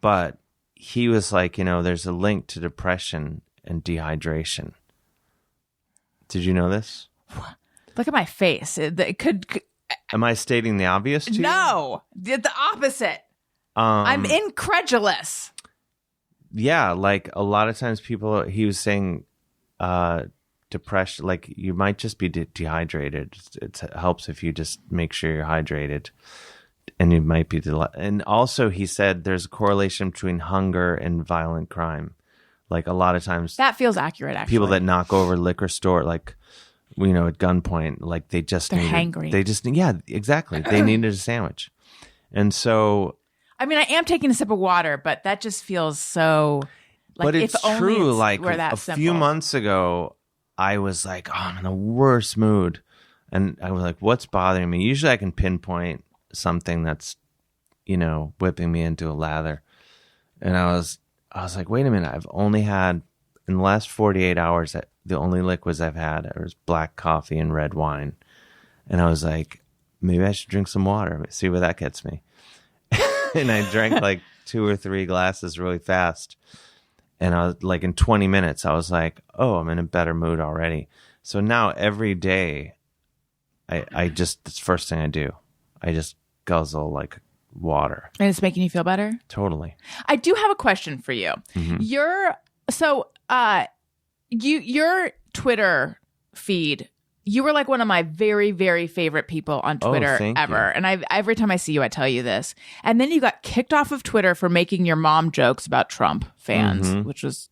But he was like, there's a link to depression and dehydration. Did you know this? Look at my face. It could. Am I stating the obvious to you? No, the opposite. I'm incredulous. Yeah, like a lot of times he was saying depression, like you might just be dehydrated. It helps if you just make sure you're hydrated. And you might be, and also he said there's a correlation between hunger and violent crime. Like a lot of times. That feels accurate, actually. People that knock over liquor store, like, at gunpoint, like they're hangry. They just, yeah, exactly. They needed a sandwich. And so. I mean, I am taking a sip of water, but that just feels so. Like, but it's true. Like a simple. Few months ago, I was like, I'm in the worst mood. And I was like, what's bothering me? Usually I can pinpoint something that's, whipping me into a lather. And I was like, wait a minute. I've only had, in the last 48 hours, the only liquids I've had was black coffee and red wine. And I was like, maybe I should drink some water, see where that gets me. And I drank like 2 or 3 glasses really fast. And I was like, in 20 minutes, I was like, oh, I'm in a better mood already. So now every day, it's the first thing I do. I just guzzle like water. And it's making you feel better? Totally. I do have a question for you. Mm-hmm. Your Twitter feed, you were like one of my very, very favorite people on Twitter ever. You. And every time I see you, I tell you this. And then you got kicked off of Twitter for making your mom jokes about Trump fans, which was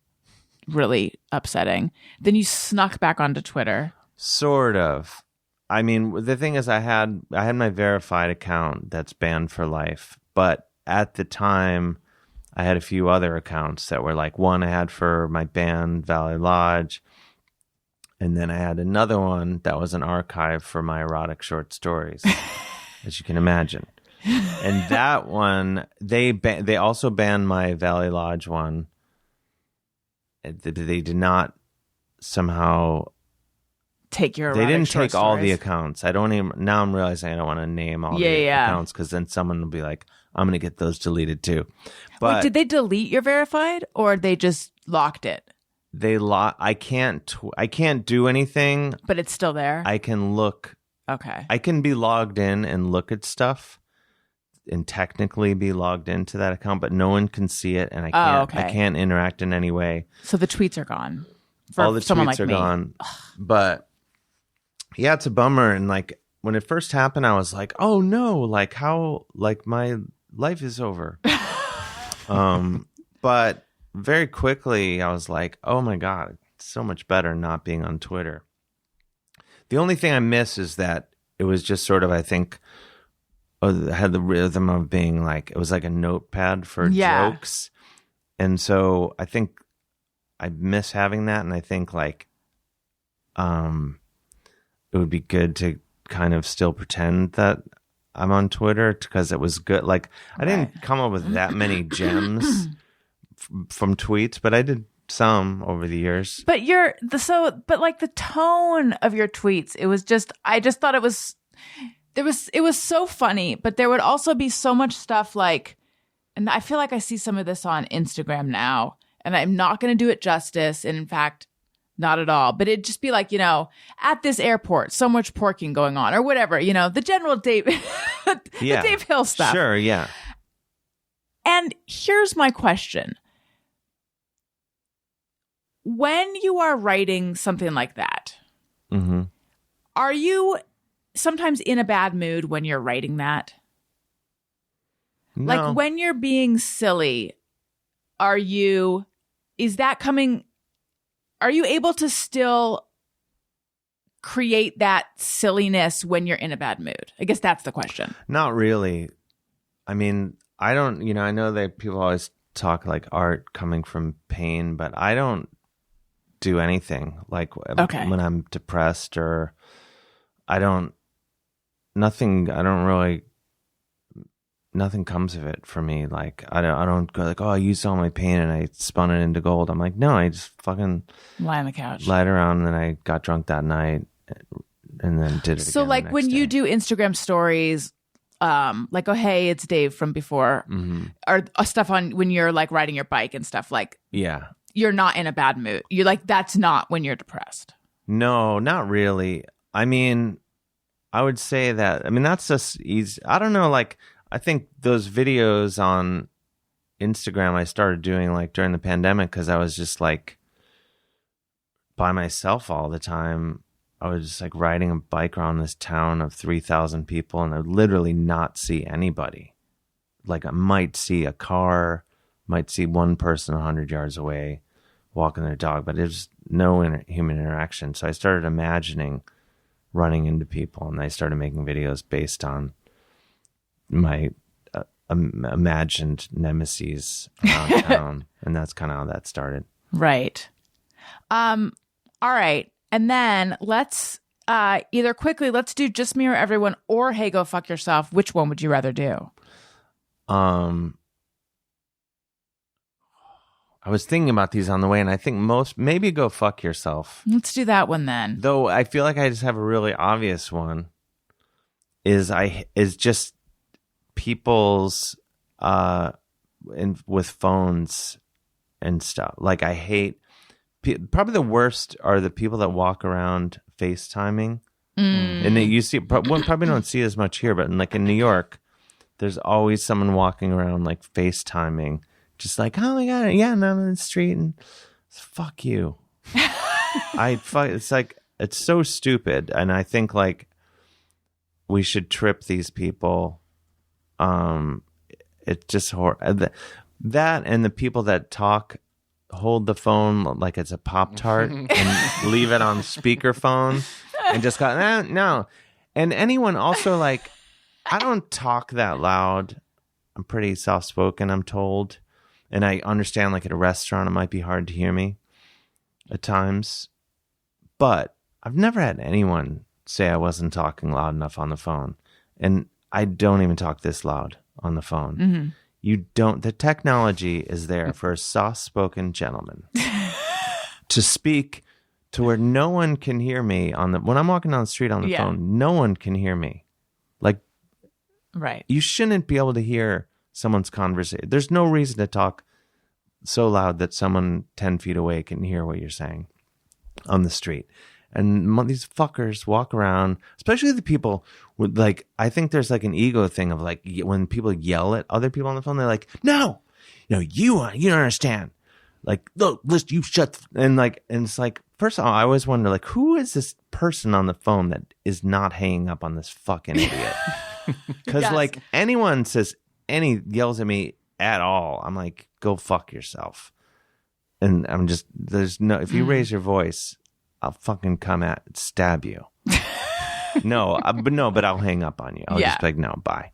really upsetting. Then you snuck back onto Twitter. Sort of. I mean, the thing is, I had my verified account that's banned for life. But at the time, I had a few other accounts that were like, one I had for my band, Valley Lodge. And then I had another one that was an archive for my erotic short stories, as you can imagine. And that one, they also banned my Valley Lodge one. They did not somehow take your. They didn't take all stories. The accounts. I don't even. Now I'm realizing I don't want to name all the accounts because then someone will be like, "I'm going to get those deleted too." But wait, did they delete your verified, or they just locked it? I can't do anything. But it's still there? I can look. Okay. I can be logged in and look at stuff and technically be logged into that account, but no one can see it and I can't I can't interact in any way. So the tweets are gone. All the tweets are gone. But yeah, it's a bummer. And like when it first happened, I was like, oh no, like how, like my life is over. But very quickly I was like, oh my God, it's so much better not being on Twitter. The only thing I miss is that it was just sort of, I think, it had the rhythm of being like, it was like a notepad for jokes. And so I think I miss having that. And I think like, it would be good to kind of still pretend that I'm on Twitter because it was good. Like I didn't come up with that many gems from tweets, but I did some over the years. But but like the tone of your tweets, I just thought it was so funny, but there would also be so much stuff like, and I feel like I see some of this on Instagram now, and I'm not going to do it justice. And in fact, not at all, but it'd just be like, at this airport, so much porking going on or whatever, the general Dave, the Dave Hill stuff. Sure. Yeah. And here's my question. When you are writing something like that, are you sometimes in a bad mood when you're writing that? No. Like when you're being silly, are you able to still create that silliness when you're in a bad mood? I guess that's the question. Not really. I mean, I don't, I know that people always talk like art coming from pain, but I don't do anything like when I'm depressed or nothing comes of it for me. Like I don't go like, oh, I used all my pain and I spun it into gold. I'm like, no, I just fucking lie on the couch, lied around, and then I got drunk that night and then did it so again. Like when you do Instagram stories, like, oh hey, it's Dave from before, or stuff on when you're like riding your bike and stuff, like you're not in a bad mood. You're like, that's not when you're depressed. No, not really. I mean, I would say that, that's just easy. I don't know, like I think those videos on Instagram I started doing like during the pandemic because I was just like by myself all the time. I was just like riding a bike around this town of 3,000 people and I would literally not see anybody. Like I might see a car, might see one person 100 yards away walking their dog, but there's no human interaction. So I started imagining running into people and I started making videos based on my imagined nemesis around town, and that's kind of how that started. Right. All right, and then let's either quickly let's do Just Me or Everyone or Hey Go Fuck Yourself. Which one would you rather do? I was thinking about these on the way, and I think maybe Go Fuck Yourself. Let's do that one then. Though I feel like I just have a really obvious one. Is just people's with phones and stuff. Like I hate probably the worst are the people that walk around FaceTiming, and you see probably don't see as much here, but in New York, there's always someone walking around like FaceTiming, just like, oh my God, yeah, and I'm on the street and fuck you. It's like it's so stupid, and I think like we should trip these people. It's just that and the people that hold the phone like it's a Pop-Tart and leave it on speakerphone and just go, no. And anyone also like, I don't talk that loud. I'm pretty soft-spoken, I'm told. And I understand like at a restaurant, it might be hard to hear me at times. But I've never had anyone say I wasn't talking loud enough on the phone. And I don't even talk this loud on the phone. The technology is there for a soft-spoken gentleman to speak to where no one can hear me when I'm walking down the street on the phone, no one can hear me. Like, right. You shouldn't be able to hear someone's conversation. There's no reason to talk so loud that someone 10 feet away can hear what you're saying on the street. And these fuckers walk around, especially the people with like, I think there's like an ego thing of like when people yell at other people on the phone, they're like, no, you don't understand. like, look, listen, you shut, and it's like, first of all, I always wonder, like, who is this person on the phone that is not hanging up on this fucking idiot? Because like anyone yells at me at all, I'm like, go fuck yourself. And I'm just, if you raise your voice, I'll fucking stab you. but I'll hang up on you. I'll just be like, no, bye.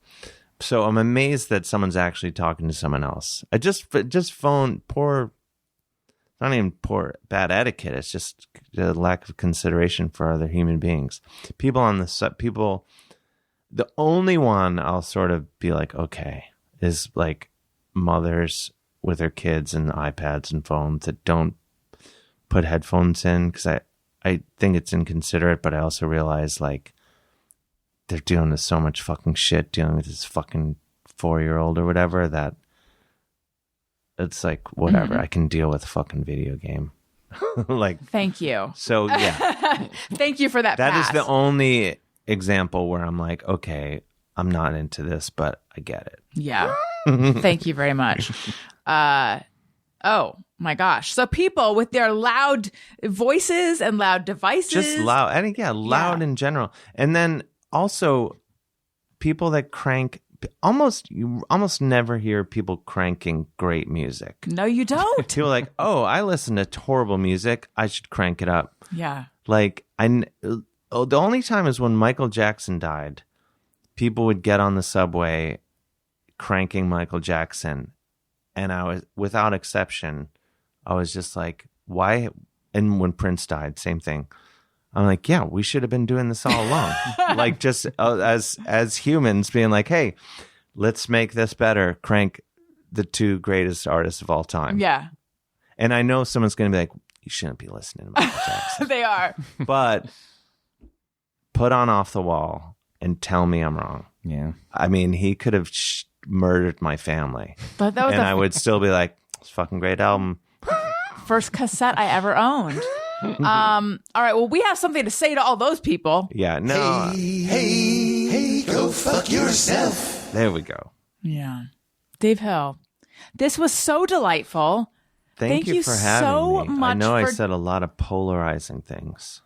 So I'm amazed that someone's actually talking to someone else. I just phone not even bad etiquette. It's just a lack of consideration for other human beings. People the only one I'll sort of be like, okay, is like mothers with their kids and iPads and phones that don't put headphones in, because I think it's inconsiderate, but I also realize like they're dealing with so much fucking shit dealing with this fucking 4-year-old or whatever that it's like, whatever, I can deal with a fucking video game. Like, thank you. So yeah. Thank you for that. That is the only example where I'm like, okay, I'm not into this, but I get it. Yeah. Thank you very much. Oh my gosh. So people with their loud voices and loud devices. Just loud. I think, loud in general. And then also people that crank, you almost never hear people cranking great music. No, you don't. People are like, oh, I listen to horrible music, I should crank it up. Yeah. Like, the only time is when Michael Jackson died. People would get on the subway cranking Michael Jackson. And I was, without exception, I was just like, why? And when Prince died, same thing. I'm like, yeah, we should have been doing this all along. Like, just as humans being like, hey, let's make this better. Crank the 2 greatest artists of all time. Yeah. And I know someone's going to be like, you shouldn't be listening to Michael Jackson. They are. But put on Off the Wall and tell me I'm wrong. Yeah. I mean, he could have murdered my family. But that was I would still be like, it's a fucking great album. First cassette I ever owned. All right, well, we have something to say to all those people. Yeah, no. Hey, go fuck yourself. There we go. Yeah. Dave Hill, this was so delightful. Thank you for having so me. much. I know I said a lot of polarizing things.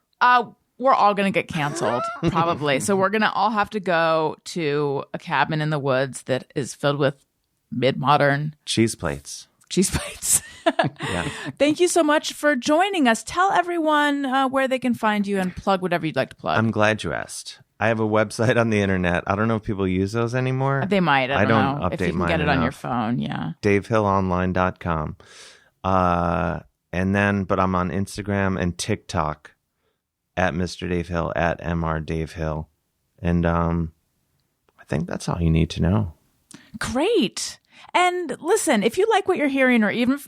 We're all going to get canceled, probably. So we're going to all have to go to a cabin in the woods that is filled with mid-modern cheese plates. Yeah. Thank you so much for joining us. Tell everyone where they can find you and plug whatever you'd like to plug. I'm glad you asked. I have a website on the internet. I don't know if people use those anymore. They might. I don't know. Update if you can mine get it enough. on your phone. Yeah. DaveHillOnline.com. But I'm on Instagram and TikTok at Mr. Dave Hill, at Mr. Dave Hill. And I think that's all you need to know. Great. And listen, if you like what you're hearing, or even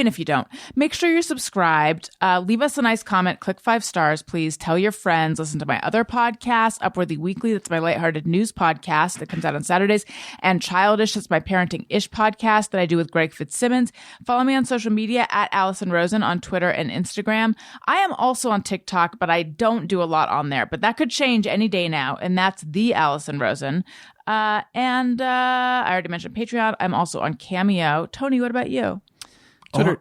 if you don't, make sure you're subscribed. Leave us a nice comment. Click 5 stars, please. Tell your friends. Listen to my other podcast, Upworthy Weekly. That's my lighthearted news podcast that comes out on Saturdays. And Childish. That's my parenting-ish podcast that I do with Greg Fitzsimmons. Follow me on social media at Allison Rosen on Twitter and Instagram. I am also on TikTok, but I don't do a lot on there. But that could change any day now. And that's the Allison Rosen. I already mentioned Patreon. I'm also on Cameo. Tony, what about you? Twitter.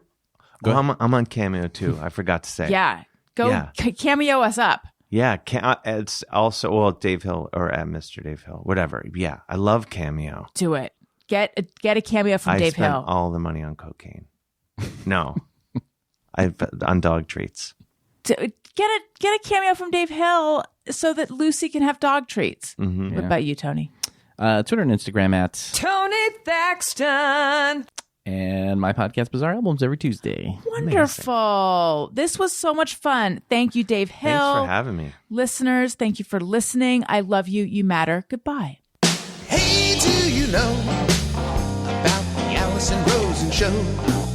I'm on Cameo too. I forgot to say. Yeah. Go Cameo us up. Yeah. It's also, Dave Hill or at Mr. Dave Hill, whatever. Yeah. I love Cameo. Do it. Get a Cameo from Dave Hill. I spent all the money on cocaine. No. On dog treats. Get a Cameo from Dave Hill so that Lucy can have dog treats. Mm-hmm. What about you, Tony? Twitter and Instagram at Tony Thaxton. And my podcast, Bizarre Albums, every Tuesday. Wonderful. Amazing. This was so much fun. Thank you, Dave Hill. Thanks for having me. Listeners, thank you for listening. I love you. You matter. Goodbye. Hey, do you know about the Allison Rosen Show?